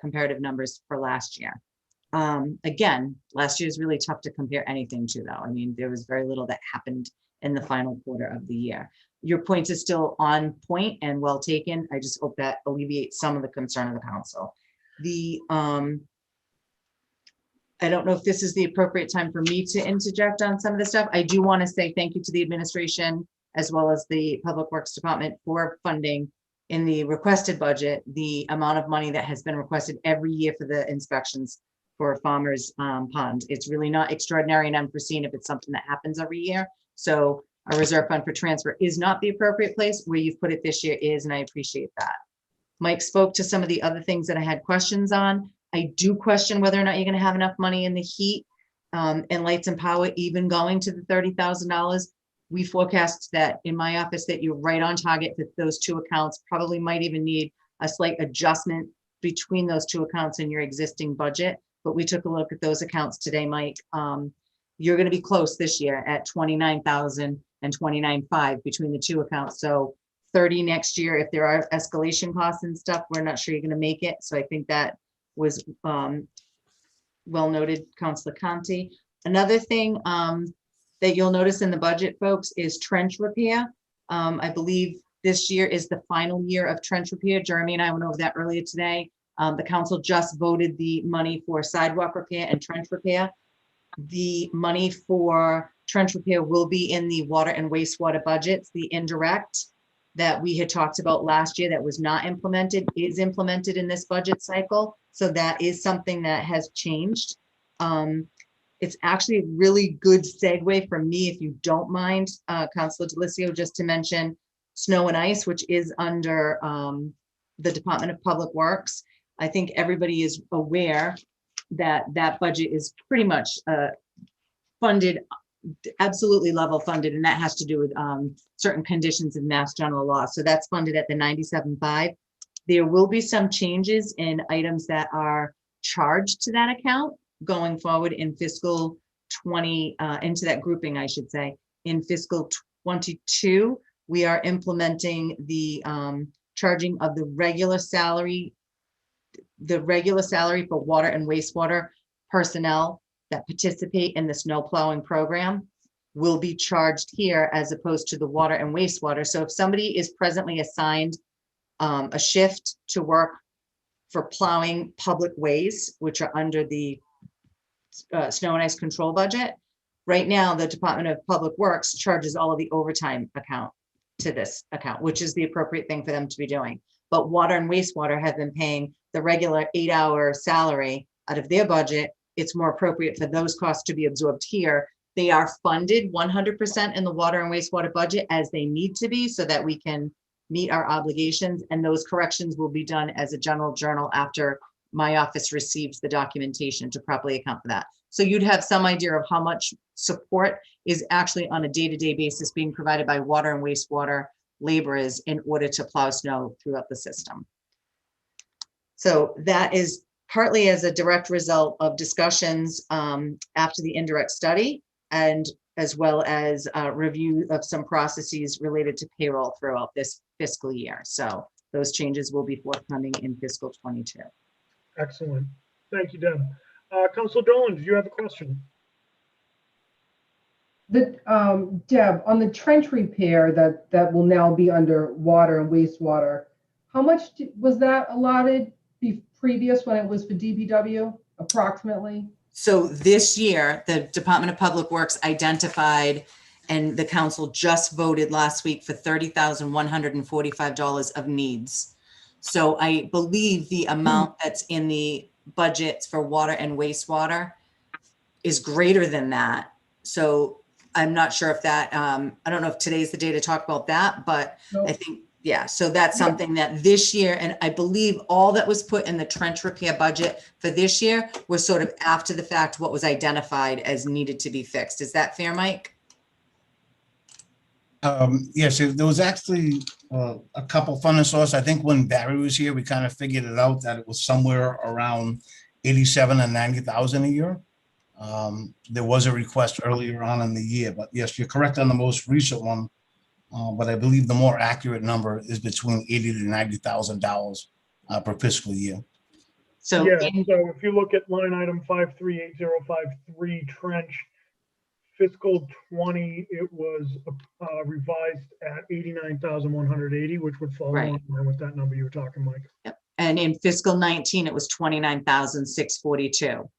comparative numbers for last year. Again, last year is really tough to compare anything to, though. I mean, there was very little that happened in the final quarter of the year. Your points are still on point and well taken. I just hope that alleviates some of the concern of the council. I don't know if this is the appropriate time for me to interject on some of the stuff. I do want to say thank you to the administration as well as the Public Works Department for funding in the requested budget the amount of money that has been requested every year for the inspections for Farmers Pond. It's really not extraordinary and unforeseen if it's something that happens every year. So a reserve fund for transfer is not the appropriate place. Where you've put it this year is, and I appreciate that. Mike spoke to some of the other things that I had questions on. I do question whether or not you're going to have enough money in the heat and lights and power, even going to the $30,000. We forecast that in my office that you're right on target with those two accounts, probably might even need a slight adjustment between those two accounts in your existing budget. But we took a look at those accounts today, Mike. You're going to be close this year at 29,000 and 29,500 between the two accounts. So 30 next year. If there are escalation costs and stuff, we're not sure you're going to make it. So I think that was well noted, Councilor Conti. Another thing that you'll notice in the budget, folks, is trench repair. I believe this year is the final year of trench repair. Jeremy and I went over that earlier today. The council just voted the money for sidewalk repair and trench repair. The money for trench repair will be in the water and wastewater budgets. The indirect that we had talked about last year that was not implemented is implemented in this budget cycle. So that is something that has changed. It's actually a really good segue for me, if you don't mind, Councilor Delicio, just to mention snow and ice, which is under the Department of Public Works. I think everybody is aware that that budget is pretty much funded absolutely level funded, and that has to do with certain conditions of Mass General Law. So that's funded at the 97.5. There will be some changes in items that are charged to that account going forward in fiscal 20, into that grouping, I should say. In fiscal 22, we are implementing the charging of the regular salary for water and wastewater personnel that participate in the snow plowing program will be charged here as opposed to the water and wastewater. So if somebody is presently assigned a shift to work for plowing public ways, which are under the snow and ice control budget, right now the Department of Public Works charges all of the overtime account to this account, which is the appropriate thing for them to be doing. But water and wastewater have been paying the regular 8-hour salary out of their budget. It's more appropriate for those costs to be absorbed here. They are funded 100% in the water and wastewater budget as they need to be so that we can meet our obligations. And those corrections will be done as a general journal after my office receives the documentation to properly account for that. So you'd have some idea of how much support is actually on a day-to-day basis being provided by water and wastewater laborers in order to plow snow throughout the system. So that is partly as a direct result of discussions after the indirect study, and as well as review of some processes related to payroll throughout this fiscal year. So those changes will be forthcoming in fiscal 22. Excellent. Thank you, Deb. Councilor Dolan, did you have a question? Deb, on the trench repair that will now be under water and wastewater, how much was that allotted previous when it was for DPW approximately? So this year, the Department of Public Works identified, and the council just voted last week for $30,145 of needs. So I believe the amount that's in the budgets for water and wastewater is greater than that. So I'm not sure if that, I don't know if today's the day to talk about that, but I think, yeah, so that's something that this year, and I believe all that was put in the trench repair budget for this year was sort of after the fact what was identified as needed to be fixed. Is that fair, Mike? Yes, there was actually a couple funding sources. I think when Barry was here, we kind of figured it out that it was somewhere around 87 and 90,000 a year. There was a request earlier on in the year, but yes, you're correct on the most recent one. But I believe the more accurate number is between $80,000 to $90,000 per fiscal year. So, yeah, so if you look at line item 538053 trench, fiscal 20, it was revised at 89,180, which would fall Right. in line with that number you were talking, Mike. Yep. And in fiscal 19, it was 29,642.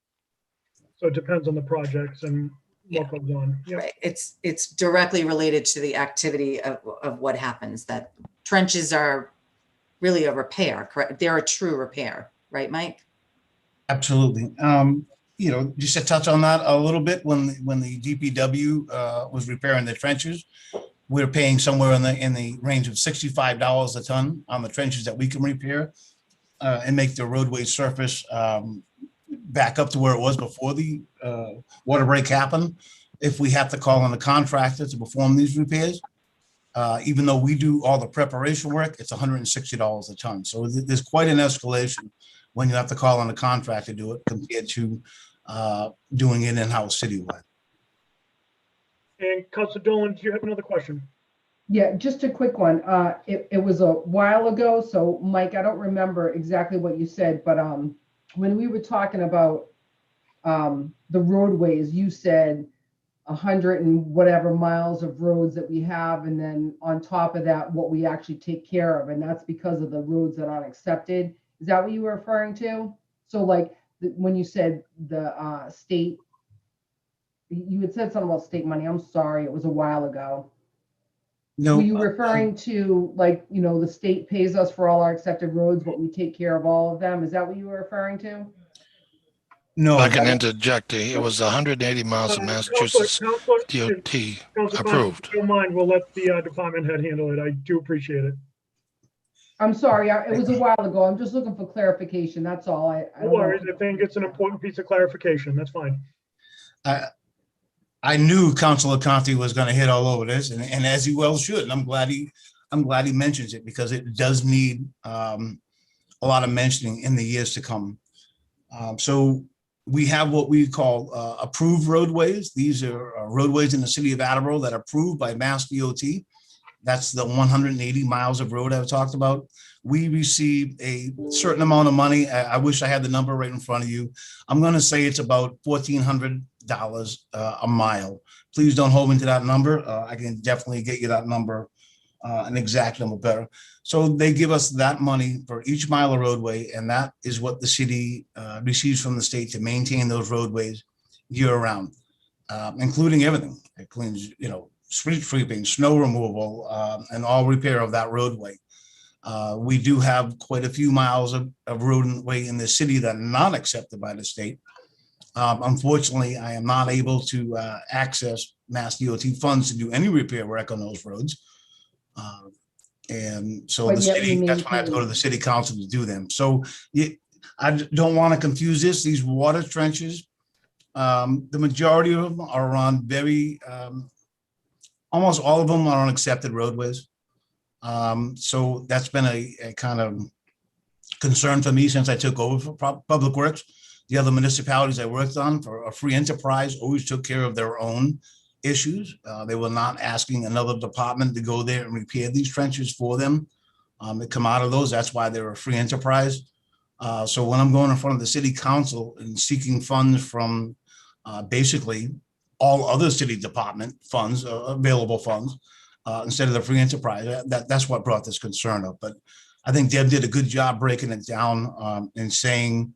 So it depends on the projects and what goes on. Yep. Right. It's directly related to the activity of what happens. That trenches are really a repair, correct? They're a true repair, right, Mike? Absolutely. You know, just to touch on that a little bit, when the DPW was repairing the trenches, we were paying somewhere in the range of $65 a ton on the trenches that we can repair and make the roadway surface back up to where it was before the water break happened. If we have to call on a contractor to perform these repairs, even though we do all the preparation work, it's $160 a ton. So there's quite an escalation when you have to call on a contractor to do it compared to doing it in-house citywide. And Councilor Dolan, do you have another question? Yeah, just a quick one. It was a while ago, so Mike, I don't remember exactly what you said, but when we were talking about the roadways, you said 100 and whatever miles of roads that we have, and then on top of that, what we actually take care of, and that's because of the roads that aren't accepted. Is that what you were referring to? So like when you said the state, you had said something about state money. I'm sorry, it was a while ago. No, Were you referring to, like, you know, the state pays us for all our accepted roads, but we take care of all of them? Is that what you were referring to? no. I can interject. It was 180 miles of Massachusetts DOT Councilor, approved. if you don't mind, we'll let the department head handle it. I do appreciate it. I'm sorry, it was a while ago. I'm just looking for clarification. That's all. I No worries. I think it's an important piece of clarification. That's fine. I I knew Councilor Conti was going to hit all over this, and as he well should. And I'm glad he mentions it, because it does need a lot of mentioning in the years to come. So we have what we call approved roadways. These are roadways in the city of Attleboro that are approved by Mass DOT. That's the 180 miles of road I've talked about. We receive a certain amount of money. I wish I had the number right in front of you. I'm going to say it's about $1,400 a mile. Please don't hold me to that number. I can definitely get you that number, an exact number better. So they give us that money for each mile of roadway, and that is what the city receives from the state to maintain those roadways year round, including everything. It cleans, street sweeping, snow removal, and all repair of that roadway. We do have quite a few miles of roadway in the city that are not accepted by the state. Unfortunately, I am not able to access Mass DOT funds to do any repair work on those roads. And so But the yet we city, that's when I have to go to the city council to do them. So I don't want to confuse this. These water trenches, the majority of them are on almost all of them are on accepted roadways. So that's been a kind of concern for me since I took over for Public Works. The other municipalities I worked on for a free enterprise always took care of their own issues. They were not asking another department to go there and repair these trenches for them. They come out of those. That's why they're a free enterprise. So when I'm going in front of the city council and seeking funds from basically all other city department funds, available funds, instead of the free enterprise, that's what brought this concern up. But I think Deb did a good job breaking it down and saying,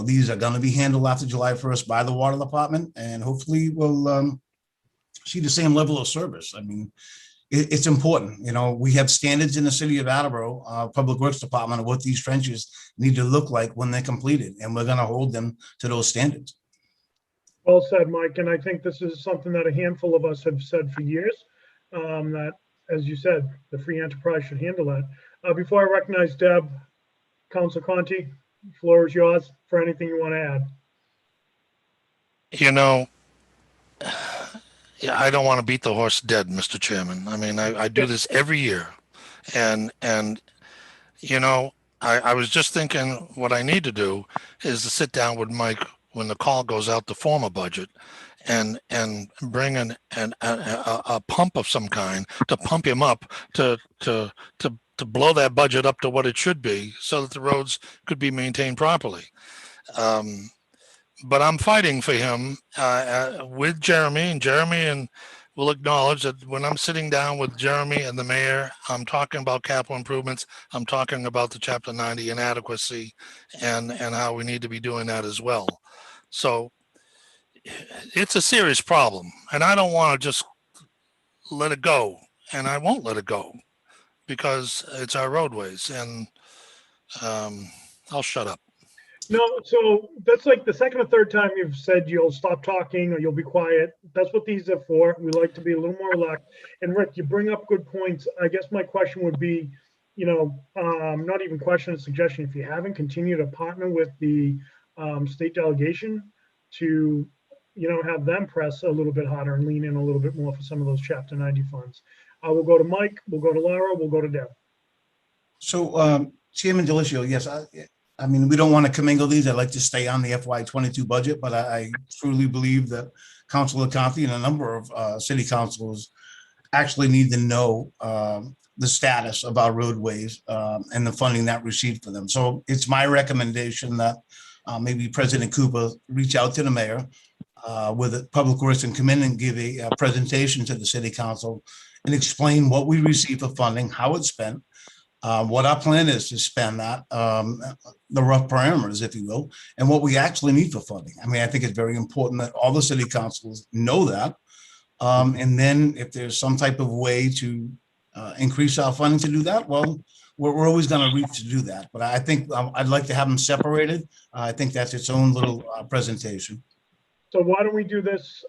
these are going to be handled after July 1st by the water department, and hopefully we'll see the same level of service. I mean, it's important. We have standards in the city of Attleboro, Public Works Department, of what these trenches need to look like when they're completed, and we're going to hold them to those standards. Well said, Mike. And I think this is something that a handful of us have said for years, that, as you said, the free enterprise should handle that. Before I recognize Deb, Councilor Conti, the floor is yours for anything you want to add. Yeah, I don't want to beat the horse dead, Mr. Chairman. I mean, I do this every year. And I was just thinking what I need to do is to sit down with Mike when the call goes out to form a budget and bring in a pump of some kind to pump him up to blow that budget up to what it should be so that the roads could be maintained properly. But I'm fighting for him with Jeremy, and will acknowledge that when I'm sitting down with Jeremy and the mayor, I'm talking about capital improvements. I'm talking about the Chapter 90 inadequacy and how we need to be doing that as well. So it's a serious problem, and I don't want to just let it go, and I won't let it go because it's our roadways, and I'll shut up. No, so that's like the second or third time you've said you'll stop talking or you'll be quiet. That's what these are for. We like to be a little more relaxed. And Rick, you bring up good points. I guess my question would be, not even question, a suggestion. If you haven't, continue to partner with the state delegation to, have them press a little bit harder and lean in a little bit more for some of those Chapter 90 funds. We'll go to Mike, we'll go to Laura, we'll go to Deb. So Chairman Delicio, yes, I mean, we don't want to commingle these. I'd like to stay on the FY22 budget, but I truly believe that Councilor Conti and a number of city councils actually need to know the status of our roadways and the funding that received for them. So it's my recommendation that maybe President Cooper reach out to the mayor with Public Works and come in and give a presentation to the city council and explain what we receive for funding, how it's spent, what our plan is to spend that, the rough parameters, if you will, and what we actually need for funding. I mean, I think it's very important that all the city councils know that. And then if there's some type of way to increase our funding to do that, well, we're always going to reach to do that. But I think I'd like to have them separated. I think that's its own little presentation. So why don't we do this,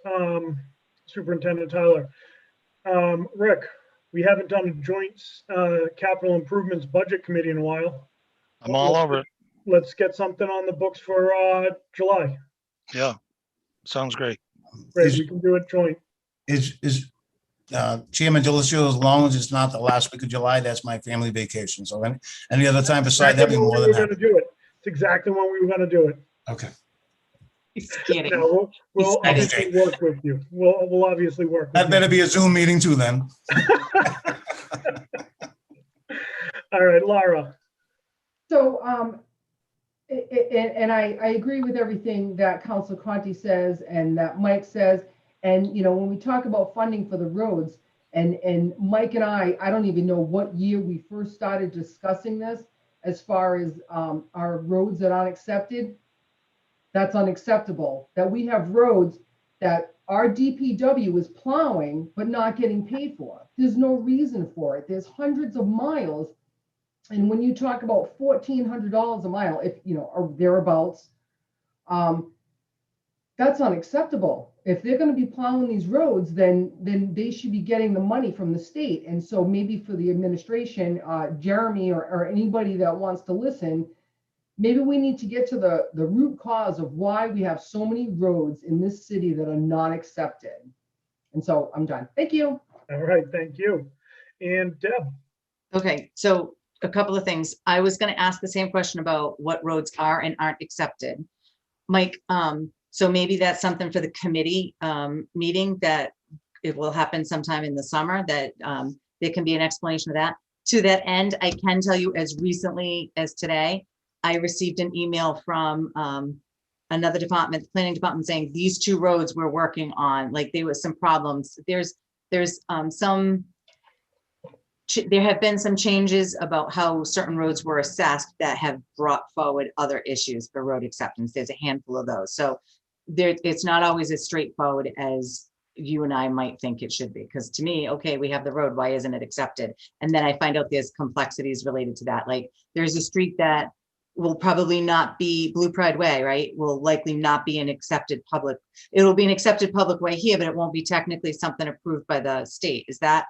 Superintendent Tyler? Rick, we haven't done a joint capital improvements budget committee in a while. I'm all over it. Let's get something on the books for July. Yeah, sounds great. Great, we can do it joint. Is Chairman Delacio, as long as it's not the last week of July, that's my family vacation. So any other time beside that, be Exactly when more we than were happy. gonna do it. It's exactly when we were gonna do it. Okay. He's kidding. No, we'll He's obviously kidding. work with you. We'll obviously work with That you. better be a Zoom meeting too then. All right, Laura. So, and I agree with everything that Councilor Conti says and that Mike says. And, you know, when we talk about funding for the roads, and Mike and I don't even know what year we first started discussing this as far as our roads that aren't accepted. That's unacceptable, that we have roads that our DPW is plowing but not getting paid for. There's no reason for it. There's hundreds of miles. And when you talk about $1,400 a mile, if you know, or thereabouts, that's unacceptable. If they're going to be plowing these roads, then they should be getting the money from the state. And so maybe for the administration, Jeremy or anybody that wants to listen, maybe we need to get to the root cause of why we have so many roads in this city that are not accepted. And so I'm done. Thank you. All right, thank you. And Deb. Okay, so a couple of things. I was going to ask the same question about what roads are and aren't accepted. Mike, so maybe that's something for the committee meeting, that it will happen sometime in the summer, that there can be an explanation of that. To that end, I can tell you as recently as today, I received an email from another department, the planning department, saying these two roads we're working on, like there was some problems. There have been some changes about how certain roads were assessed that have brought forward other issues for road acceptance. There's a handful of those. So it's not always as straightforward as you and I might think it should be. Because to me, okay, we have the road, why isn't it accepted? And then I find out there's complexities related to that. Like there's a street that will probably not be Blue Pride Way, right? Will likely not be an accepted public. It'll be an accepted public way here, but it won't be technically something approved by the state. Is that?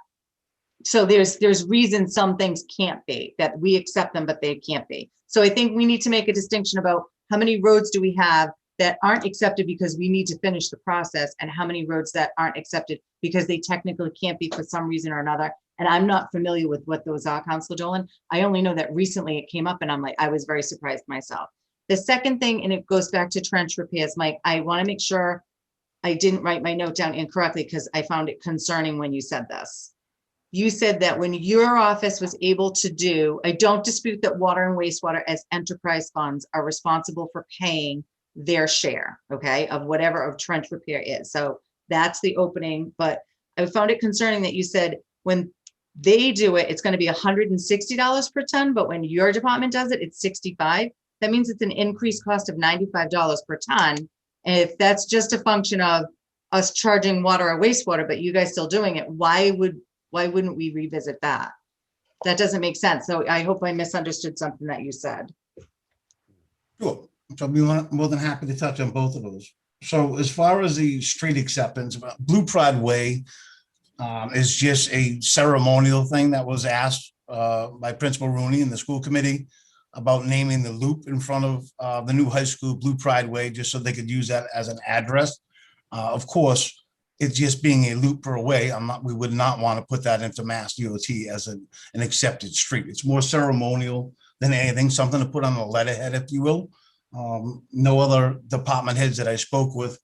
So there's reasons some things can't be, that we accept them, but they can't be. So I think we need to make a distinction about how many roads do we have that aren't accepted because we need to finish the process, and how many roads that aren't accepted because they technically can't be for some reason or another. And I'm not familiar with what those are, Councilor Dolan. I only know that recently it came up and I was very surprised myself. The second thing, and it goes back to trench repairs, Mike, I want to make sure I didn't write my note down incorrectly because I found it concerning when you said this. You said that when your office was able to do, I don't dispute that water and wastewater as enterprise funds are responsible for paying their share, okay, of whatever of trench repair is. So that's the opening, but I found it concerning that you said when they do it, it's going to be $160 per ton, but when your department does it, it's $65. That means it's an increased cost of $95 per ton. And if that's just a function of us charging water or wastewater, but you guys still doing it, why wouldn't we revisit that? That doesn't make sense. So I hope I misunderstood something that you said. Sure. So I'll be more than happy to touch on both of those. So as far as the street acceptance, Blue Pride Way is just a ceremonial thing that was asked by Principal Rooney and the school committee about naming the loop in front of the new high school, Blue Pride Way, just so they could use that as an address. Of course, it's just being a loop per way. We would not want to put that into Mass DOT as an accepted street. It's more ceremonial than anything, something to put on the letterhead, if you will. No other department heads that I spoke with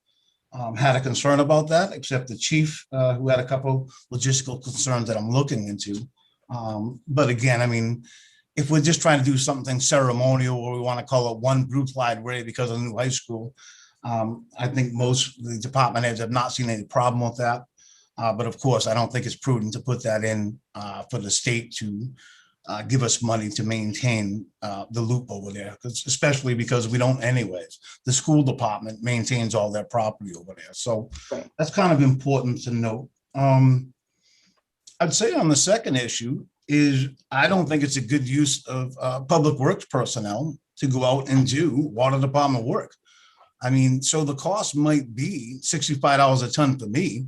had a concern about that, except the chief, who had a couple logistical concerns that I'm looking into. But again, I mean, if we're just trying to do something ceremonial, or we want to call it one Blue Pride Way because of the new high school, I think most of the department heads have not seen any problem with that. But of course, I don't think it's prudent to put that in for the state to give us money to maintain the loop over there, especially because we don't anyways. The school department maintains all their property over there. So that's kind of important to note. I'd say on the second issue is I don't think it's a good use of public works personnel to go out and do water department work. I mean, so the cost might be $65 a ton for me,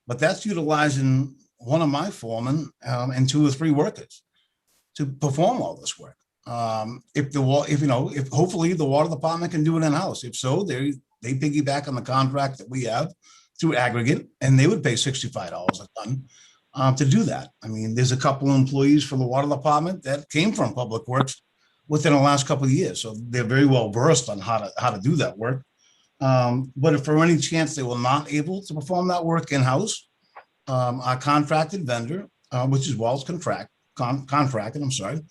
but that's utilizing one of my foremen and 2 or 3 workers to perform all this work. If hopefully the water department can do it in-house. If so, they piggyback on the contract that we have through aggregate, and they would pay $65 a ton to do that. I mean, there's a couple of employees for the water department that came from Public Works within the last couple of years, so they're very well versed on how to do that work. But if for any chance they were not able to perform that work in-house, our contracted vendor, which is Wells contracted, I'm sorry,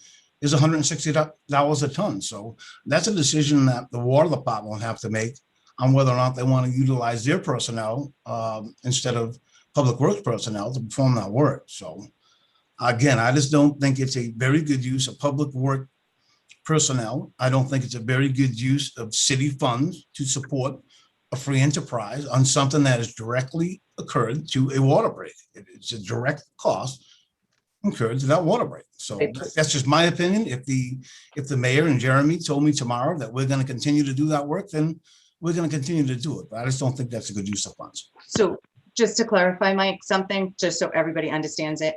is $160 a ton. So that's a decision that the water department will have to make on whether or not they want to utilize their personnel instead of Public Works personnel to perform that work. So again, I just don't think it's a very good use of public work personnel. I don't think it's a very good use of city funds to support a free enterprise on something that has directly occurred to a water break. It's a direct cost incurred to that water break. So that's just my opinion. If the mayor and Jeremy told me tomorrow that we're going to continue to do that work, then we're going to continue to do it. But I just don't think that's a good use of funds. So just to clarify, Mike, something, just so everybody understands it.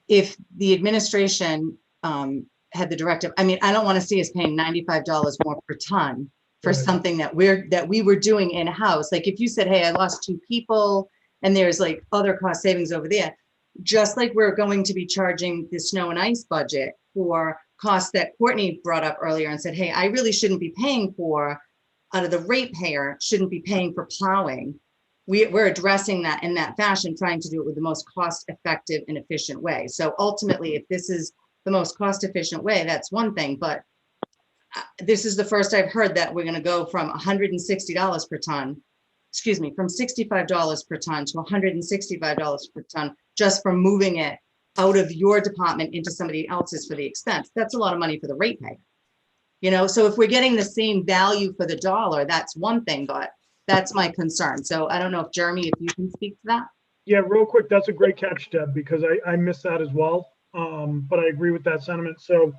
If the administration had the directive, I mean, I don't want to see us paying $95 more per ton for something that we were doing in-house. Like if you said, hey, I lost 2 people and there's like other cost savings over there, just like we're going to be charging the snow and ice budget for costs that Courtney brought up earlier and said, hey, I really shouldn't be paying for, out of the ratepayer, shouldn't be paying for plowing. We're addressing that in that fashion, trying to do it with the most cost-effective and efficient way. So ultimately, if this is the most cost-efficient way, that's one thing, but this is the first I've heard that we're going to go from $160 per ton, excuse me, from $65 per ton to $165 per ton, just from moving it out of your department into somebody else's for the expense. That's a lot of money for the ratepayer. You know, so if we're getting the same value for the dollar, that's one thing, but that's my concern. So I don't know if Jeremy, if you can speak to that. Yeah, real quick, that's a great catch, Deb, because I missed that as well. But I agree with that sentiment. So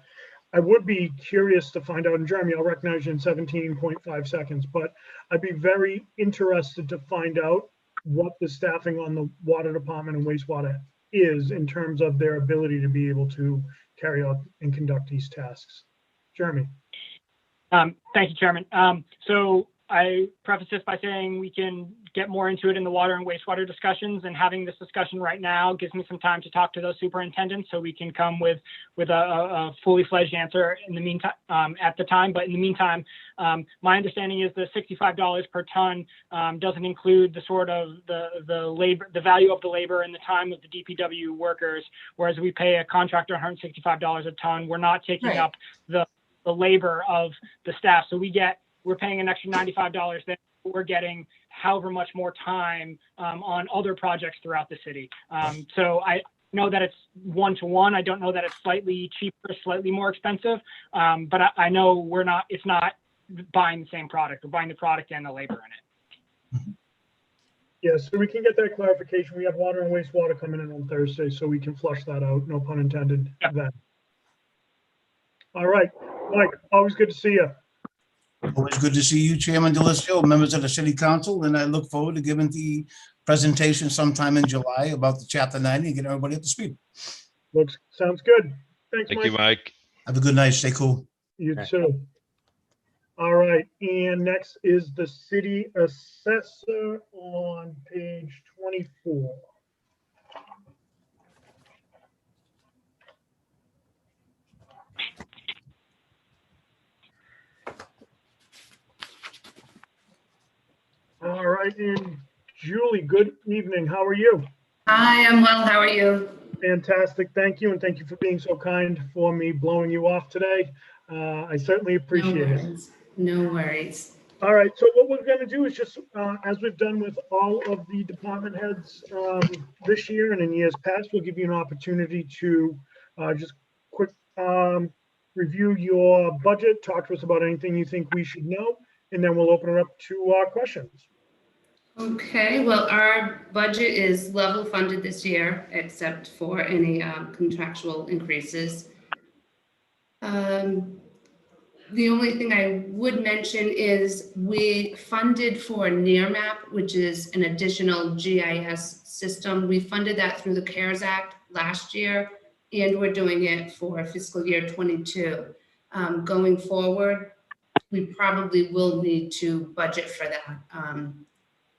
I would be curious to find out, and Jeremy, I'll recognize you in 17.5 seconds, but I'd be very interested to find out what the staffing on the water department and wastewater is in terms of their ability to be able to carry out and conduct these tasks. Jeremy. Thank you, Chairman. So I preface this by saying we can get more into it in the water and wastewater discussions, and having this discussion right now gives me some time to talk to those superintendents so we can come with a fully fledged answer in the meantime, at the time. But in the meantime, my understanding is the $65 per ton doesn't include the sort of the labor, the value of the labor and the time of the DPW workers, whereas we pay a contractor $165 a ton. We're not taking up the labor of the staff. So we're paying an extra $95, then we're getting however much more time on other projects throughout the city. So I know that it's 1-to-1. I don't know that it's slightly cheaper, slightly more expensive, but I know it's not buying the same product. We're buying the product and the labor in it. Yes, so we can get that clarification. We have water and wastewater coming in on Thursday, so we can flush that out. No pun intended. Then. All right, Mike, always good to see you. Always good to see you, Chairman Delisio, members of the City Council, and I look forward to giving the presentation sometime in July about the Chapter 90 and getting everybody up to speed. Sounds good. Thanks, Thank Mike. you, Mike. Have a good night. Stay cool. You too. All right, and next is the city assessor on page 24. All right, and Julie, good evening. How are you? Hi, I'm well. How are you? Fantastic. Thank you. And thank you for being so kind for me blowing you off today. I certainly appreciate it. No worries. All right. So what we're going to do is just, as we've done with all of the department heads this year and in years past, we'll give you an opportunity to just quick review your budget, talk to us about anything you think we should know, and then we'll open it up to questions. Okay, well, our budget is level funded this year, except for any contractual increases. The only thing I would mention is we funded for Nearmap, which is an additional GIS system. We funded that through the CARES Act last year, and we're doing it for fiscal year 22. Going forward, we probably will need to budget for that.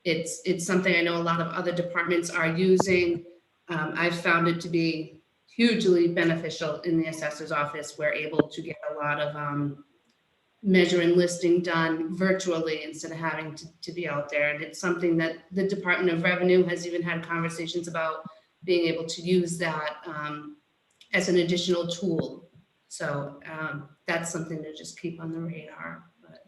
It's something I know a lot of other departments are using. I've found it to be hugely beneficial in the assessor's office. We're able to get a lot of measure and listing done virtually instead of having to be out there. And it's something that the Department of Revenue has even had conversations about being able to use that as an additional tool. So that's something to just keep on the radar. But.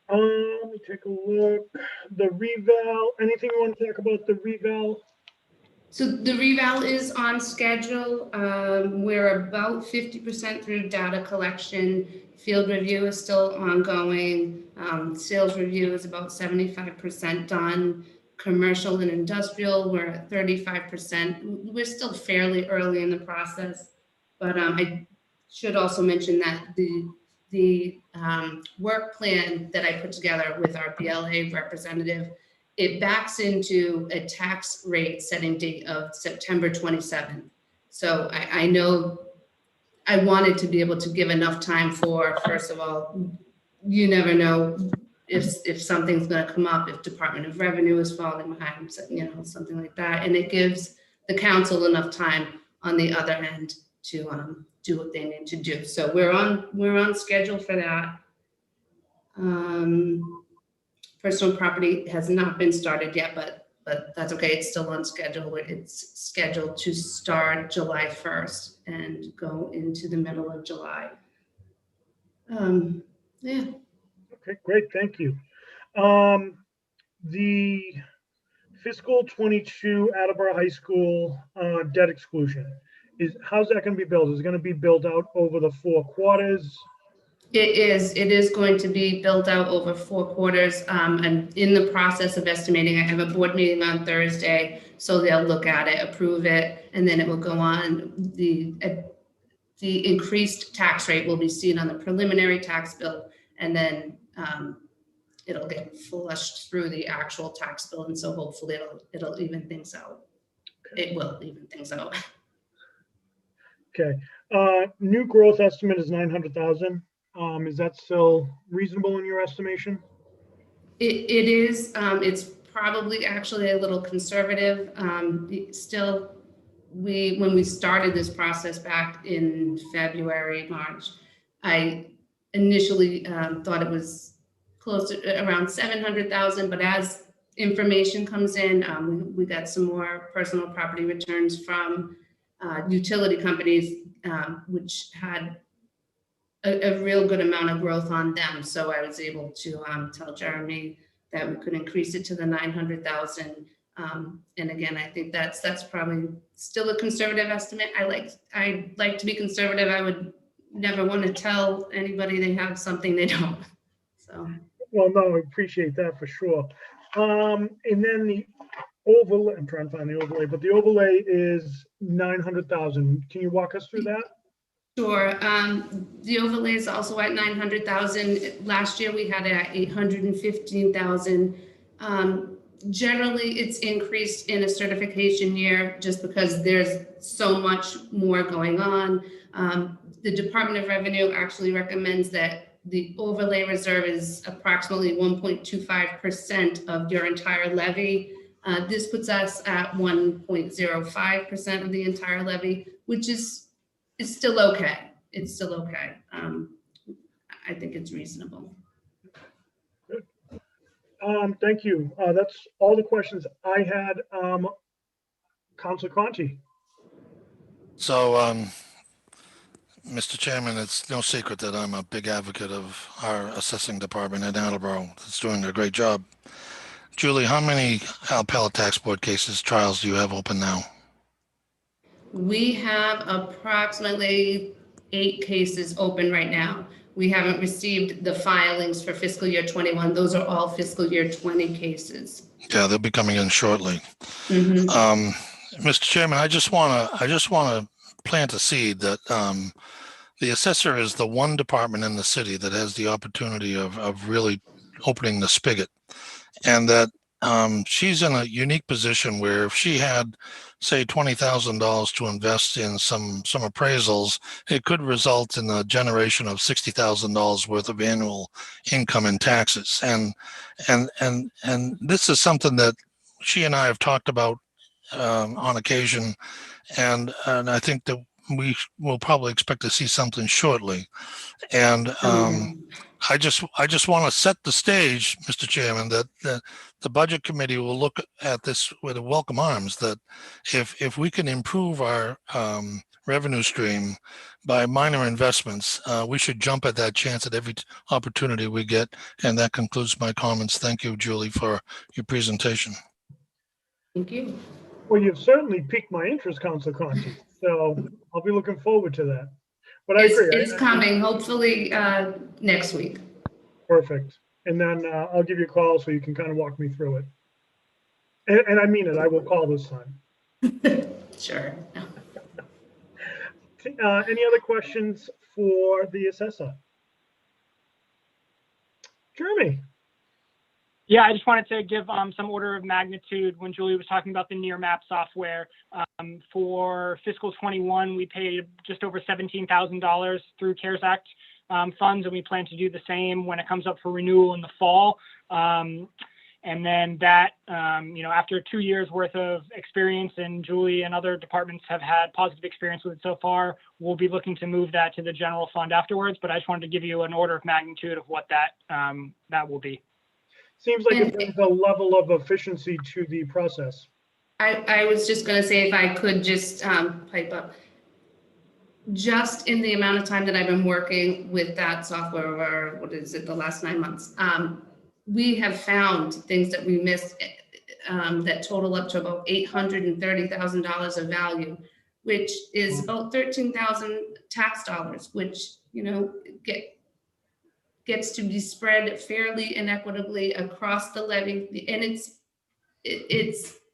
Let me take a look. The reval, anything you want to talk about the reval? So the reval is on schedule. We're about 50% through data collection. Field review is still ongoing. Sales review is about 75% done. Commercial and industrial, we're at 35%. We're still fairly early in the process, but I should also mention that the work plan that I put together with our BLA representative, it backs into a tax rate setting date of September 27th. So I know I wanted to be able to give enough time for, first of all, you never know if something's going to come up, if Department of Revenue is falling behind, you know, something like that. And it gives the council enough time on the other end to do what they need to do. So we're on schedule for that. Personal property has not been started yet, but that's okay. It's still on schedule. It's scheduled to start July 1st and go into the middle of July. Yeah. Okay, great, thank you. The fiscal 22 Attleboro High School debt exclusion, how's that going to be billed? Is it going to be billed out over the 4 quarters? It is going to be built out over 4 quarters. I'm in the process of estimating. I have a board meeting on Thursday, so they'll look at it, approve it, and then it will go on. The increased tax rate will be seen on the preliminary tax bill, and then it'll get flushed through the actual tax bill, and so hopefully it'll even things out. Okay. It will even things out. Okay. New growth estimate is 900,000. Is that still reasonable in your estimation? It is. It's probably actually a little conservative. Still, when we started this process back in February, March, I initially thought it was close to around 700,000, but as information comes in, we got some more personal property returns from utility companies, which had a real good amount of growth on them. So I was able to tell Jeremy that we could increase it to the 900,000. And again, I think that's probably still a conservative estimate. I like to be conservative. I would never want to tell anybody they have something they don't. So. Well, no, I appreciate that for sure. And then the overlay, I'm trying to find the overlay, but the overlay is 900,000. Can you walk us through that? Sure. The overlay is also at 900,000. Last year we had it at 815,000. Generally, it's increased in a certification year just because there's so much more going on. The Department of Revenue actually recommends that the overlay reserve is approximately 1.25% of your entire levy. This puts us at 1.05% of the entire levy, which is still okay. It's still okay. I think it's reasonable. Good. Thank you. That's all the questions I had. Councilor Conti. So, Mr. Chairman, it's no secret that I'm a big advocate of our assessing department in Attleboro. It's doing a great job. Julie, how many appellate tax board cases, trials do you have open now? We have approximately 8 cases open right now. We haven't received the filings for fiscal year 21. Those are all fiscal year 20 cases. Yeah, they'll be coming in shortly. Mm-hmm. Mr. Chairman, I just want to plant a seed that the assessor is the one department in the city that has the opportunity of really opening the spigot, and that she's in a unique position where if she had, say, $20,000 to invest in some appraisals, it could result in the generation of $60,000 worth of annual income in taxes. And this is something that she and I have talked about on occasion, and I think that we will probably expect to see something shortly. And I just want to set the stage, Mr. Chairman, that the Budget Committee will look at this with welcome arms, that if we can improve our revenue stream by minor investments, we should jump at that chance at every opportunity we get. And that concludes my comments. Thank you, Julie, for your presentation. Thank you. Well, you've certainly piqued my interest, Councilor Conti. So I'll be looking forward to that. But I agree. It's coming, hopefully next week. Perfect. And then I'll give you a call so you can kind of walk me through it. And I mean it, I will call this time. Sure. Any other questions for the assessor? Jeremy? Yeah, I just wanted to give some order of magnitude when Julie was talking about the near map software. For fiscal 21, we paid just over $17,000 through CARES Act funds, and we plan to do the same when it comes up for renewal in the fall. And then that, after 2 years worth of experience, and Julie and other departments have had positive experience with it so far, we'll be looking to move that to the general fund afterwards. But I just wanted to give you an order of magnitude of what that will be. Seems like it brings a level of efficiency to the process. I was just going to say, if I could just pipe up. Just in the amount of time that I've been working with that software over, the last 9 months, we have found things that we missed that total up to about $830,000 of value, which is about 13,000 tax dollars, which, gets to be spread fairly and equitably across the levy. And it's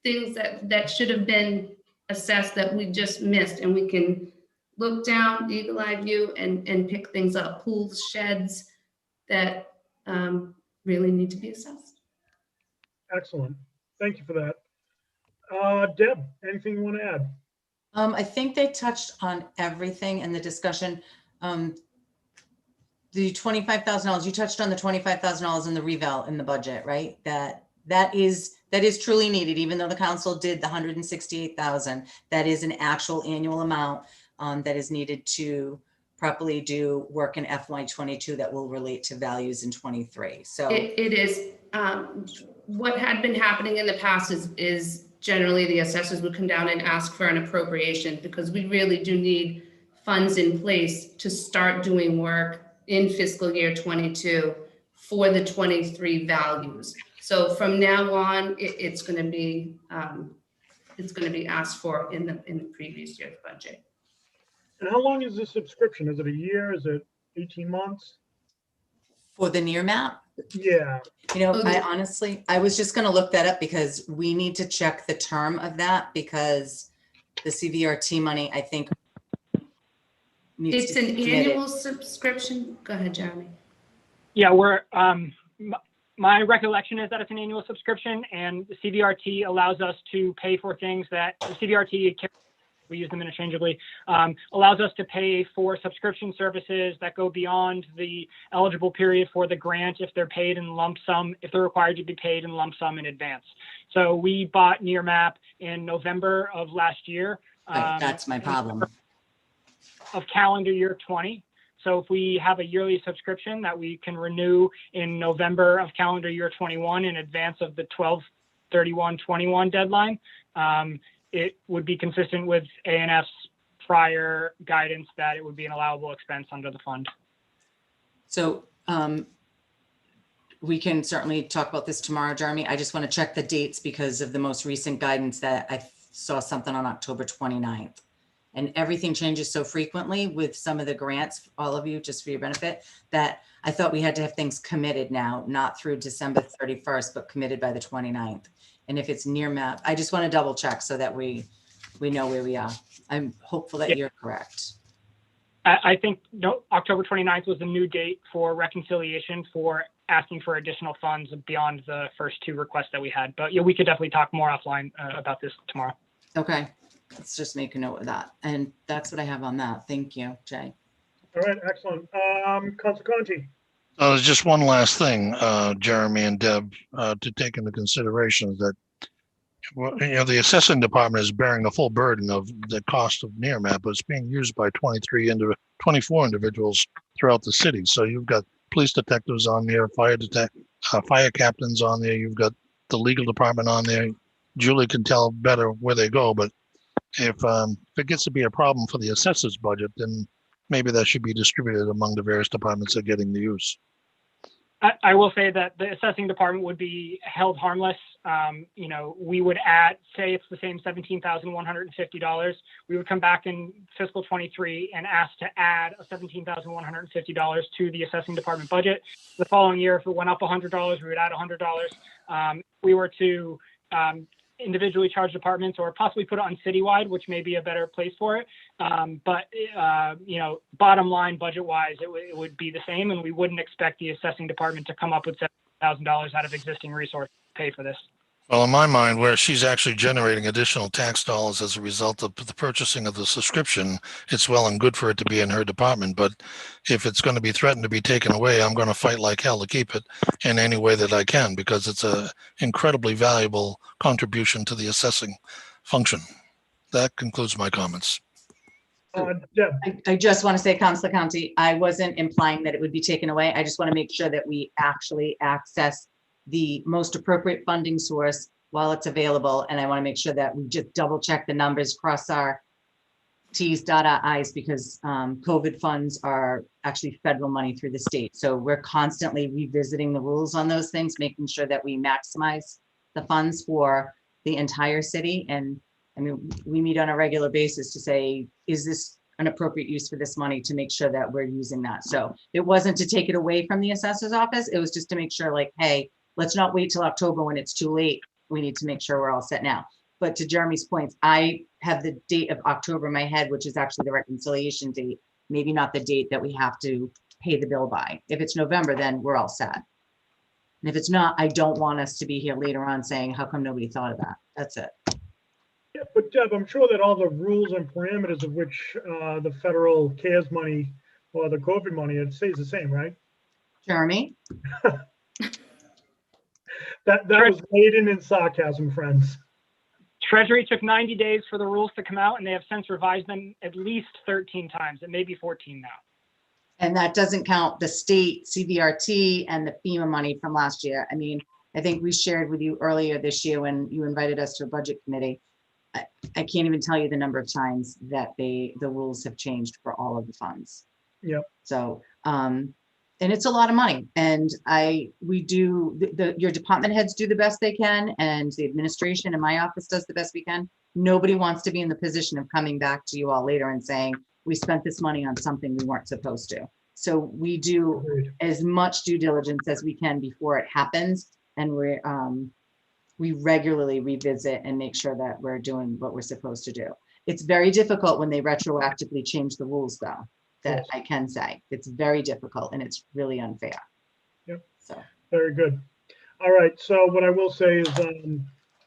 things that should have been assessed that we just missed, and we can look down, eagle-eye view, and pick things up, pools, sheds that really need to be assessed. Excellent. Thank you for that. Deb, anything you want to add? I think they touched on everything in the discussion. The $25,000, you touched on the $25,000 in the reval in the budget, right? That is truly needed, even though the council did the $168,000. That is an actual annual amount that is needed to properly do work in FY22 that will relate to values in 23. So it is what had been happening in the past is generally the assessors would come down and ask for an appropriation, because we really do need funds in place to start doing work in fiscal year 22 for the 23 values. So from now on, it's going to be asked for in the previous year's budget. And how long is the subscription? Is it a year? Is it 18 months? for the near map, Yeah. I was just going to look that up because we need to check the term of that, because the CVRT money, I think, needs It's to be an committed. annual subscription. Go ahead, Jeremy. Yeah, my recollection is that it's an annual subscription, and the CVRT allows us to pay for things that the CVRT, we use them interchangeably, allows us to pay for subscription services that go beyond the eligible period for the grant if they're paid in lump sum, if they're required to be paid in lump sum in advance. So we bought Nearmap in November of last year. Right, that's my problem. Of calendar year 20. So if we have a yearly subscription that we can renew in November of calendar year 21 in advance of the 12/31/21 deadline, it would be consistent with ANF's prior guidance that it would be an allowable expense under the fund. So we can certainly talk about this tomorrow, Jeremy. I just want to check the dates because of the most recent guidance that I saw something on October 29th. And everything changes so frequently with some of the grants, all of you, just for your benefit, that I thought we had to have things committed now, not through December 31st, but committed by the 29th. And if it's near map, I just want to double check so that we know where we are. I'm hopeful that you're correct. I think October 29th was the new date for reconciliation for asking for additional funds beyond the first two requests that we had. But yeah, we could definitely talk more offline about this tomorrow. Okay, let's just make a note of that. And that's what I have on that. Thank you, Jay. All right, excellent. Council Conti. There's just one last thing, Jeremy and Deb, to take into consideration is that, well, the assessing department is bearing the full burden of the cost of Nearmap, but it's being used by 24 individuals throughout the city. So you've got police detectives on there, fire captains on there. You've got the legal department on there. Julie can tell better where they go, but if it gets to be a problem for the assessor's budget, then maybe that should be distributed among the various departments that are getting the use. I will say that the assessing department would be held harmless. We would add, say it's the same $17,150. We would come back in fiscal 23 and ask to add a $17,150 to the assessing department budget. The following year, if it went up $100, we would add $100. We were to individually charge departments or possibly put it on citywide, which may be a better place for it. But bottom line, budget wise, it would be the same, and we wouldn't expect the assessing department to come up with $7,000 out of existing resources to pay for this. Well, in my mind, where she's actually generating additional tax dollars as a result of the purchasing of the subscription, it's well and good for it to be in her department. But if it's going to be threatened to be taken away, I'm going to fight like hell to keep it in any way that I can, because it's a incredibly valuable contribution to the assessing function. That concludes my comments. Deb. I just want to say, Councilor County, I wasn't implying that it would be taken away. I just want to make sure that we actually access the most appropriate funding source while it's available. And I want to make sure that we just double check the numbers, cross our T's, dot our I's, because COVID funds are actually federal money through the state. So we're constantly revisiting the rules on those things, making sure that we maximize the funds for the entire city. And I mean, we meet on a regular basis to say, is this an appropriate use for this money, to make sure that we're using that. So it wasn't to take it away from the assessor's office. It was just to make sure, like, hey, let's not wait till October when it's too late. We need to make sure we're all set now. But to Jeremy's points, I have the date of October in my head, which is actually the reconciliation date, maybe not the date that we have to pay the bill by. If it's November, then we're all set. And if it's not, I don't want us to be here later on saying, how come nobody thought of that? That's it. Yeah, but Deb, I'm sure that all the rules and parameters of which the federal CARES money or the COVID money, it stays the same, right? Jeremy? That was laden in sarcasm, friends. Treasury took 90 days for the rules to come out, and they have since revised them at least 13 times. It may be 14 now. And that doesn't count the state CVRT and the FEMA money from last year. I mean, I think we shared with you earlier this year when you invited us to a budget committee. I can't even tell you the number of times that the rules have changed for all of the funds. Yep. So, and it's a lot of money. And your department heads do the best they can, and the administration in my office does the best we can. Nobody wants to be in the position of coming back to you all later and saying, we spent this money on something we weren't supposed to. So we do as much due diligence as we can before it happens. And we regularly revisit and make sure that we're doing what we're supposed to do. It's very difficult when they retroactively change the rules, though, that I can say. It's very difficult and it's really unfair. Yep. So. Very good. All right. So what I will say is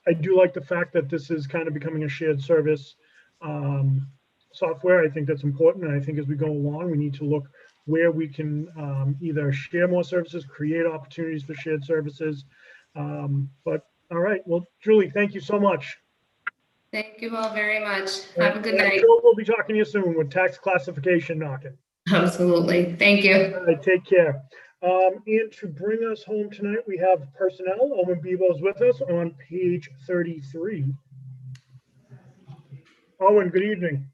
I do like the fact that this is kind of becoming a shared service software. I think that's important. And I think as we go along, we need to look where we can either share more services, create opportunities for shared services. But all right. Well, Julie, thank you so much. Thank you all very much. Have a good night. I'm sure we'll be talking to you soon with tax classification knocking. Absolutely. Thank you. All right, take care. And to bring us home tonight, we have personnel. Owen Bevo's with us on page 33. Owen, good evening.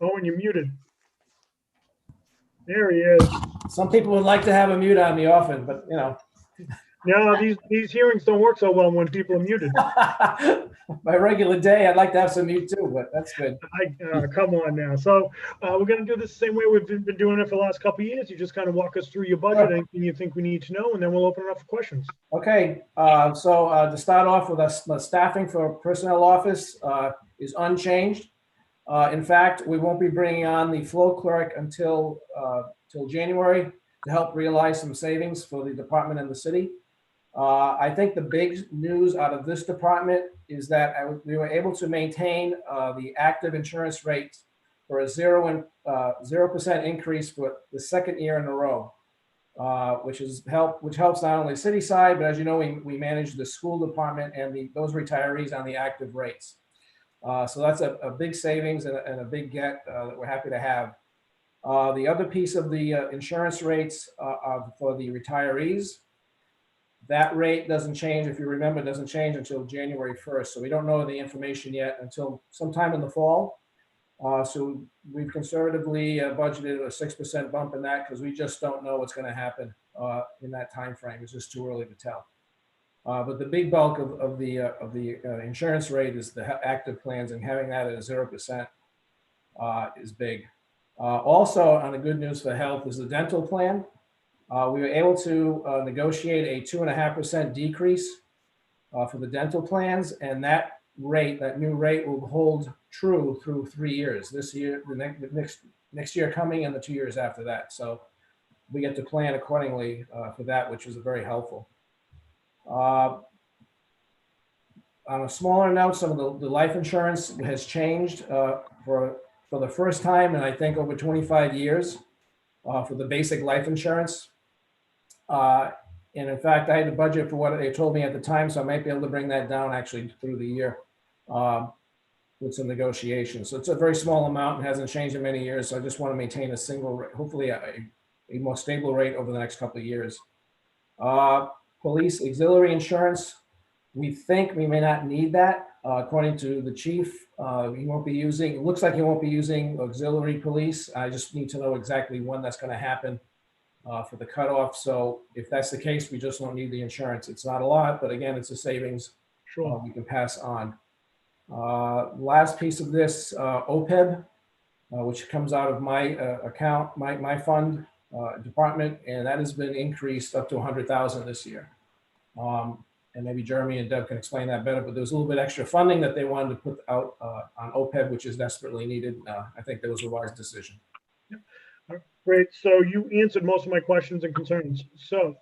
Owen, you're muted. There he is. Some people would like to have a mute on me often, but you know. No, these hearings don't work so well when people are muted. My regular day, I'd like to have some mute too, but that's good. Come on now. So we're going to do this the same way we've been doing it for the last couple of years. You just kind of walk us through your budget, anything you think we need to know, and then we'll open it up for questions. Okay. So to start off with, the staffing for personnel office is unchanged. In fact, we won't be bringing on the flow clerk until till January to help realize some savings for the department and the city. I think the big news out of this department is that we were able to maintain the active insurance rate for a 0% increase for the second year in a row, which helps not only city side, but as you know, we manage the school department and those retirees on the active rates. So that's a big savings and a big get that we're happy to have. The other piece of the insurance rates for the retirees, that rate doesn't change. If you remember, it doesn't change until January 1st. So we don't know the information yet until sometime in the fall. So we've conservatively budgeted a 6% bump in that because we just don't know what's going to happen in that time frame. It's just too early to tell. But the big bulk of the insurance rate is the active plans, and having that at 0% is big. Also, on the good news for health is the dental plan. We were able to negotiate a 2.5% decrease for the dental plans, and that new rate will hold true through 3 years. This year, the next year coming, and the 2 years after that. So we get to plan accordingly for that, which is very helpful. On a smaller note, some of the life insurance has changed for the first time in I think over 25 years for the basic life insurance. And in fact, I had the budget for what they told me at the time, so I might be able to bring that down actually through the year with some negotiations. So it's a very small amount and hasn't changed in many years. So I just want to maintain a single rate, hopefully a more stable rate over the next couple of years. Police auxiliary insurance, we think we may not need that. According to the chief, he won't be using, it looks like he won't be using auxiliary police. I just need to know exactly when that's going to happen for the cutoff. So if that's the case, we just don't need the insurance. It's not a lot, but again, it's a savings we can pass on. Last piece of this, OPEB, which comes out of my account, my fund department, and that has been increased up to 100,000 this year. And maybe Jeremy and Deb can explain that better, but there's a little bit extra funding that they wanted to put out on OPEB, which is desperately needed. I think that was a wise decision. Great. So you answered most of my questions and concerns. So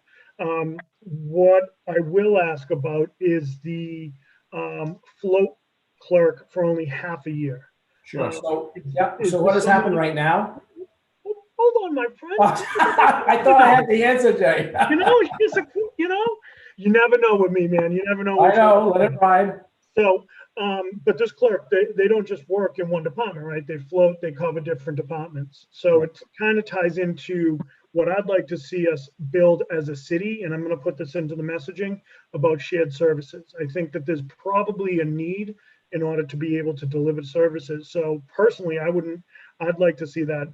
what I will ask about is the float clerk for only half a year. Sure. So, yeah. So what has happened right now? Hold on, my friend. I thought I had the answer, Jay. You never know with me, man. You never know. I know. Let it ride. So, but this clerk, they don't just work in one department, right? They float, they cover different departments. So it kind of ties into what I'd like to see us build as a city. And I'm going to put this into the messaging about shared services. I think that there's probably a need in order to be able to deliver services. So personally, I'd like to see that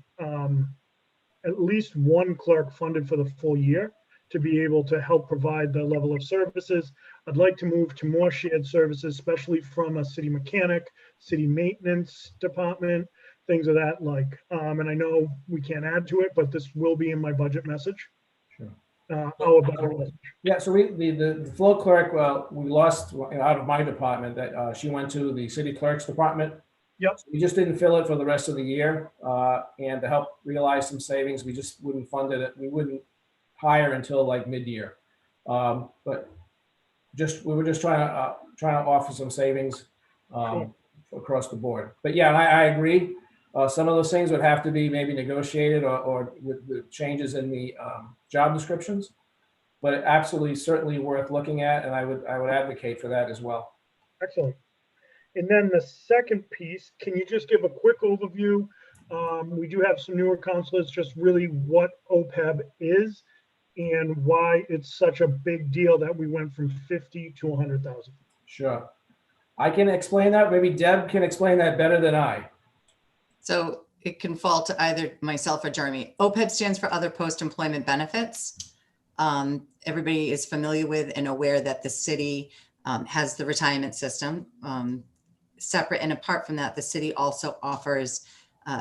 at least one clerk funded for the full year to be able to help provide the level of services. I'd like to move to more shared services, especially from a city mechanic, city maintenance department, things of that like. And I know we can't add to it, but this will be in my budget message. Sure. Our budget message. Yeah, so the flow clerk, we lost out of my department that she went to the city clerk's department. Yep. So we just didn't fill it for the rest of the year. And to help realize some savings, we just wouldn't fund it. We wouldn't hire until like mid-year. But we were just trying to offer some savings across the board. But yeah, I agree. Some of those things would have to be maybe negotiated or with the changes in the job descriptions. But it absolutely, certainly worth looking at, and I would advocate for that as well. Excellent. And then the second piece, can you just give a quick overview? We do have some newer counselors, just really what OPEB is and why it's such a big deal that we went from 50 to 100,000. Sure. I can explain that. Maybe Deb can explain that better than I. So it can fall to either myself or Jeremy. OPEB stands for Other Post-Employment Benefits. Everybody is familiar with and aware that the city has the retirement system. Separate and apart from that, the city also offers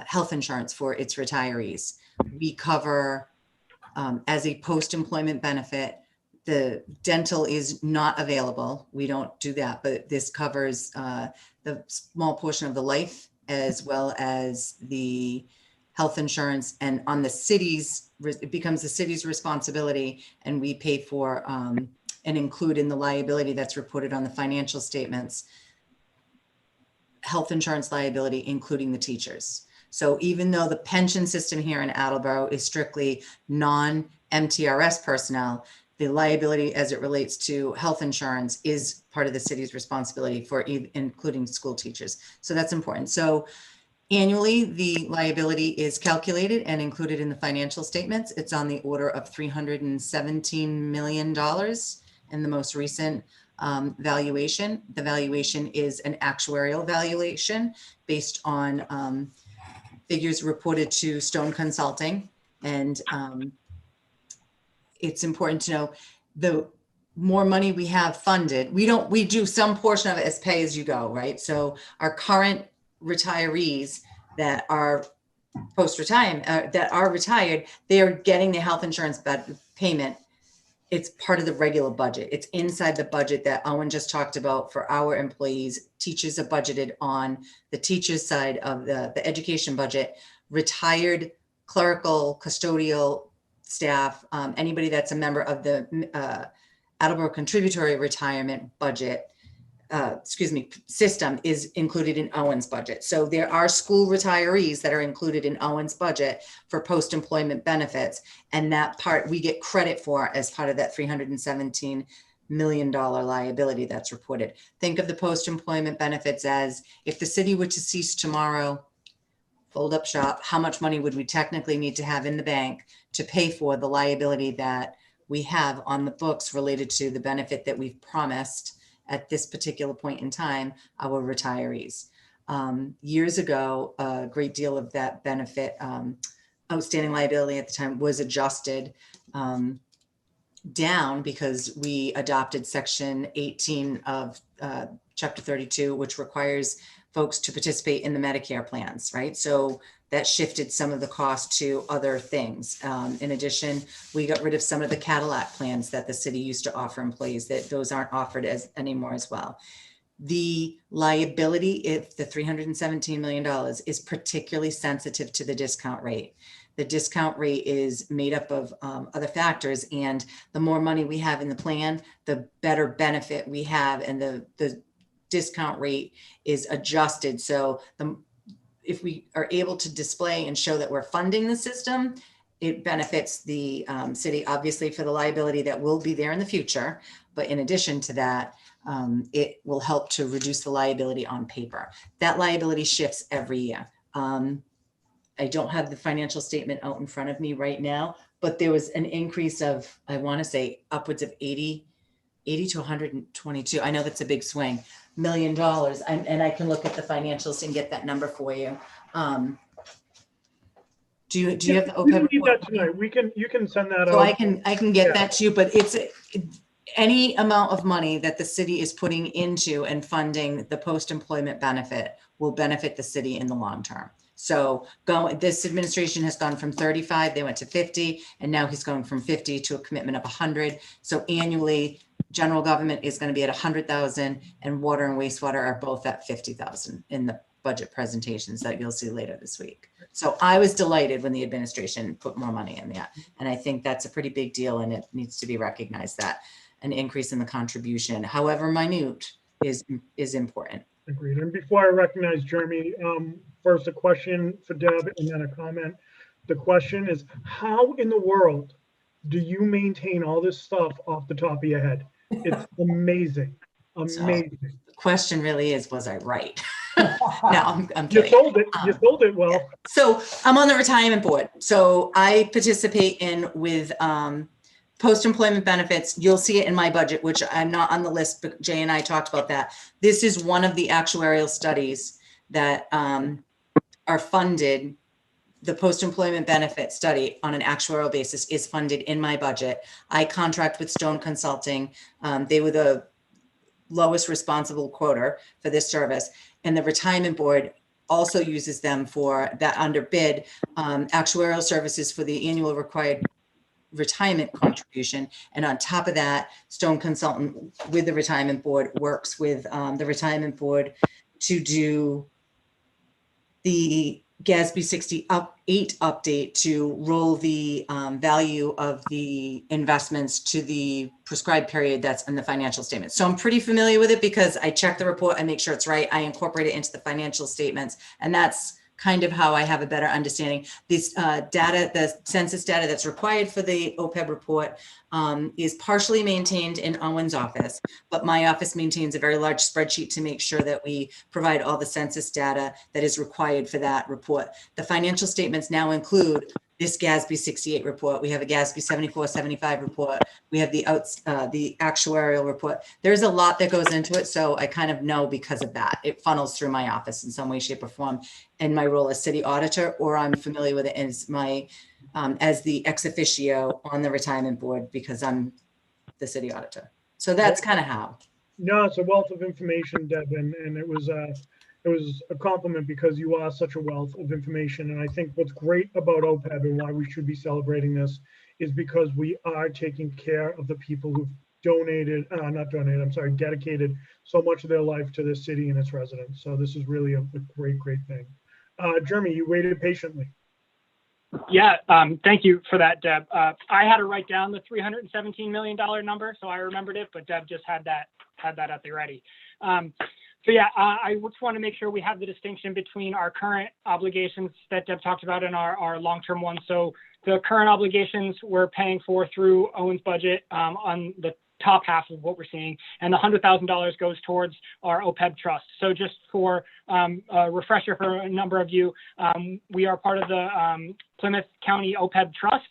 health insurance for its retirees. We cover, as a post-employment benefit, the dental is not available. We don't do that, but this covers the small portion of the life as well as the health insurance, and on the city's, it becomes the city's responsibility, and we pay for and include in the liability that's reported on the financial statements, health insurance liability, including the teachers. So even though the pension system here in Attleboro is strictly non-MTRS personnel, the liability as it relates to health insurance is part of the city's responsibility for including school teachers. So that's important. So annually, the liability is calculated and included in the financial statements. It's on the order of $317 million in the most recent valuation. The valuation is an actuarial valuation based on figures reported to Stone Consulting. And it's important to know the more money we have funded, we do some portion of it as pay as you go, right? So our current retirees that are post-retirement, that are retired, they are getting the health insurance payment. It's part of the regular budget. It's inside the budget that Owen just talked about for our employees. Teachers are budgeted on the teachers' side of the education budget. Retired clerical, custodial staff, anybody that's a member of the Attleboro contributory retirement budget, system is included in Owen's budget. So there are school retirees that are included in Owen's budget for post-employment benefits. And that part we get credit for as part of that $317 million liability that's reported. Think of the post-employment benefits as if the city were to cease tomorrow, fold up shop, how much money would we technically need to have in the bank to pay for the liability that we have on the books related to the benefit that we've promised at this particular point in time, our retirees. Years ago, a great deal of that benefit, outstanding liability at the time, was adjusted down because we adopted Section 18 of Chapter 32, which requires folks to participate in the Medicare plans, right? So that shifted some of the cost to other things. In addition, we got rid of some of the Cadillac plans that the city used to offer employees, that those aren't offered as anymore as well. The liability, if the $317 million, is particularly sensitive to the discount rate. The discount rate is made up of other factors, and the more money we have in the plan, the better benefit we have, and the discount rate is adjusted. So if we are able to display and show that we're funding the system, it benefits the city, obviously, for the liability that will be there in the future. But in addition to that, it will help to reduce the liability on paper. That liability shifts every year. I don't have the financial statement out in front of me right now, but there was an increase of, I want to say, upwards of 80 to 122. I know that's a big swing. $1 million. And I can look at the financials and get that number for you. Do you have the OPEB? We don't need that tonight. You can send that out. So I can get that to you, but it's any amount of money that the city is putting into and funding the post-employment benefit will benefit the city in the long term. So this administration has gone from 35, they went to 50, and now he's going from 50 to a commitment of 100. So annually, general government is going to be at 100,000, and water and wastewater are both at 50,000 in the budget presentations that you'll see later this week. So I was delighted when the administration put more money in that. And I think that's a pretty big deal, and it needs to be recognized that an increase in the contribution, however minute, is important. Agreed. And before I recognize Jeremy, first a question for Deb and then a comment. The question is, how in the world do you maintain all this stuff off the top of your head? It's amazing. Amazing. So the question really is, was I right? No, I'm kidding. You sold it well. So I'm on the retirement board. So I participate with post-employment benefits. You'll see it in my budget, which I'm not on the list, but Jay and I talked about that. This is one of the actuarial studies that are funded. The post-employment benefit study on an actuarial basis is funded in my budget. I contract with Stone Consulting. They were the lowest responsible quoter for this service. And the retirement board also uses them for that under bid actuarial services for the annual required retirement contribution. And on top of that, Stone Consultant with the retirement board works with the retirement board to do the GASB 68 update to roll the value of the investments to the prescribed period that's in the financial statement. So I'm pretty familiar with it because I check the report, I make sure it's right, I incorporate it into the financial statements, and that's kind of how I have a better understanding. This data, the census data that's required for the OPEB report is partially maintained in Owen's office, but my office maintains a very large spreadsheet to make sure that we provide all the census data that is required for that report. The financial statements now include this GASB 68 report. We have a GASB 74, 75 report. We have the actuarial report. There's a lot that goes into it. So I kind of know because of that. It funnels through my office in some way, shape, or form in my role as city auditor, or I'm familiar with it as my as the ex officio on the retirement board because I'm the city auditor. So that's kind of how. No, it's a wealth of information, Deb, and it was a compliment because you are such a wealth of information. And I think what's great about OPEB and why we should be celebrating this is because we are taking care of the people who've dedicated so much of their life to this city and its residents. So this is really a great, great thing. Jeremy, you waited patiently. Yeah, thank you for that, Deb. I had to write down the $317 million number, so I remembered it, but Deb just had that at the ready. So yeah, I just want to make sure we have the distinction between our current obligations that Deb talked about and our long-term ones. So the current obligations we're paying for through Owen's budget on the top half of what we're seeing, and the $100,000 goes towards our OPEB trust. So just for a refresher for a number of you, we are part of the Plymouth County OPEB Trust,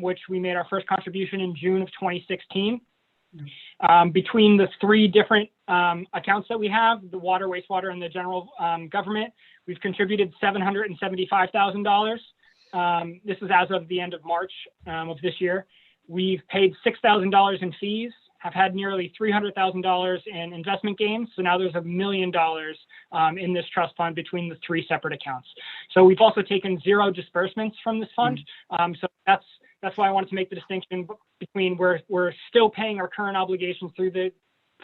which we made our first contribution in June of 2016. Between the three different accounts that we have, the water, wastewater, and the general government, we've contributed $775,000. This is as of the end of March of this year. We've paid $6,000 in fees, have had nearly $300,000 in investment gains. So now there's $1 million in this trust fund between the three separate accounts. So we've also taken 0 disbursements from this fund. So that's why I wanted to make the distinction between we're still paying our current obligations through the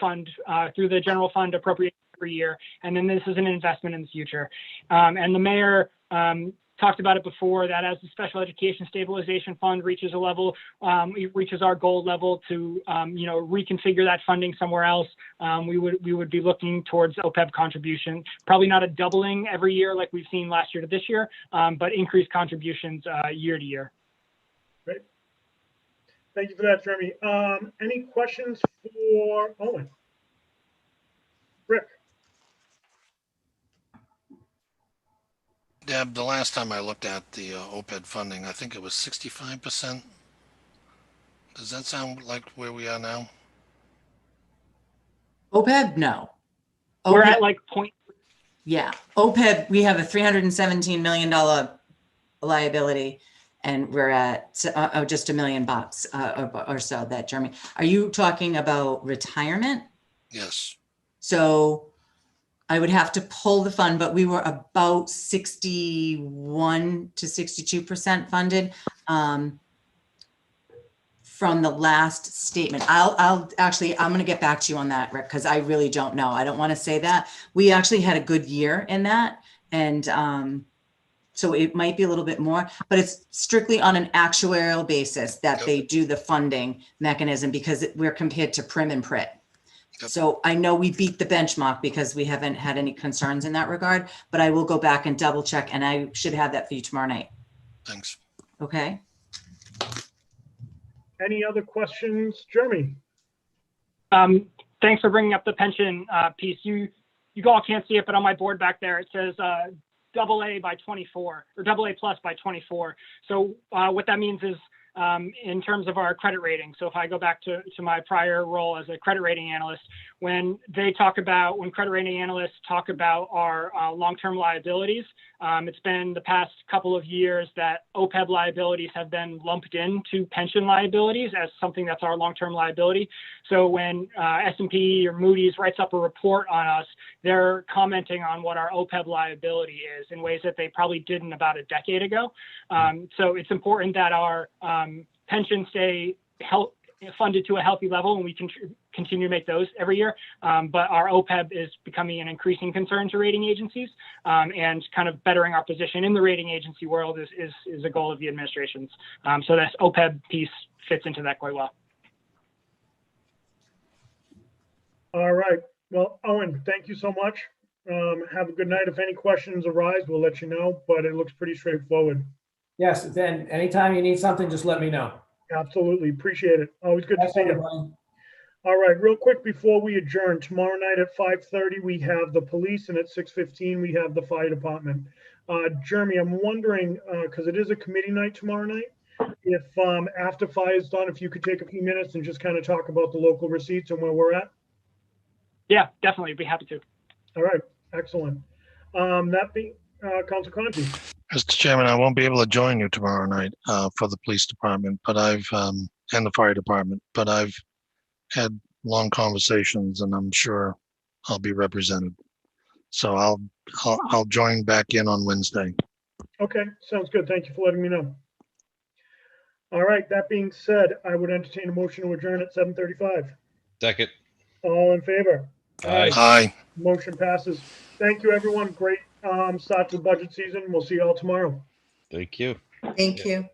fund, through the general fund appropriation every year. And then this is an investment in the future. And the mayor talked about it before, that as the Special Education Stabilization Fund reaches a level, it reaches our goal level to, reconfigure that funding somewhere else, we would be looking towards OPEB contribution. Probably not a doubling every year like we've seen last year to this year, but increased contributions year to year. Great. Thank you for that, Jeremy. Any questions for Owen? Rick? Deb, the last time I looked at the OPEB funding, I think it was 65%. Does that sound like where we are now? OPEB, no. We're OPEB, at like point. yeah, OPEB, we have a $317 million liability, and we're at just $1 million or so that Jeremy. Are you talking about retirement? Yes. So I would have to pull the fund, but we were about 61 to 62% funded from the last statement. I'm going to get back to you on that, Rick, because I really don't know. I don't want to say that. We actually had a good year in that. And so it might be a little bit more, but it's strictly on an actuarial basis that they do the funding mechanism because we're compared to Prim and Prit. Yep. So I know we beat the benchmark because we haven't had any concerns in that regard, but I will go back and double check, and I should have that for you tomorrow night. Thanks. Okay. Any other questions? Jeremy? Thanks for bringing up the pension piece. You all can't see it, but on my board back there, it says AA by 24 or AA plus by 24. So what that means is in terms of our credit rating. So if I go back to my prior role as a credit rating analyst, when credit rating analysts talk about our long-term liabilities, it's been the past couple of years that OPEB liabilities have been lumped into pension liabilities as something that's our long-term liability. So when S&P or Moody's writes up a report on us, they're commenting on what our OPEB liability is in ways that they probably didn't about a decade ago. So it's important that our pensions stay funded to a healthy level, and we can continue to make those every year. But our OPEB is becoming an increasing concern to rating agencies, and kind of bettering our position in the rating agency world is a goal of the administration's. So this OPEB piece fits into that quite well. All right. Well, Owen, thank you so much. Have a good night. If any questions arise, we'll let you know, but it looks pretty straightforward. Yes, then anytime you need something, just let me know. Absolutely. Appreciate it. Always good to Thanks, see you. everybody. All right, real quick before we adjourn, tomorrow night at 5:30, we have the police, and at 6:15, we have the fire department. Jeremy, I'm wondering, because it is a committee night tomorrow night, if after fire is done, if you could take a few minutes and just kind of talk about the local receipts and where we're at. Yeah, definitely. Be happy to. All right, excellent. That being, Council Conti. Mr. Chairman, I won't be able to join you tomorrow night for the police department, but and the fire department, but I've had long conversations and I'm sure I'll be represented. So I'll join back in on Wednesday. Okay, sounds good. Thank you for letting me know. All right, that being said, I would entertain a motion to adjourn at 7:35. Second. All in favor? Aye. Aye. Motion passes. Thank you, everyone. Great start to the budget season. We'll see you all tomorrow. Thank you. Thank you.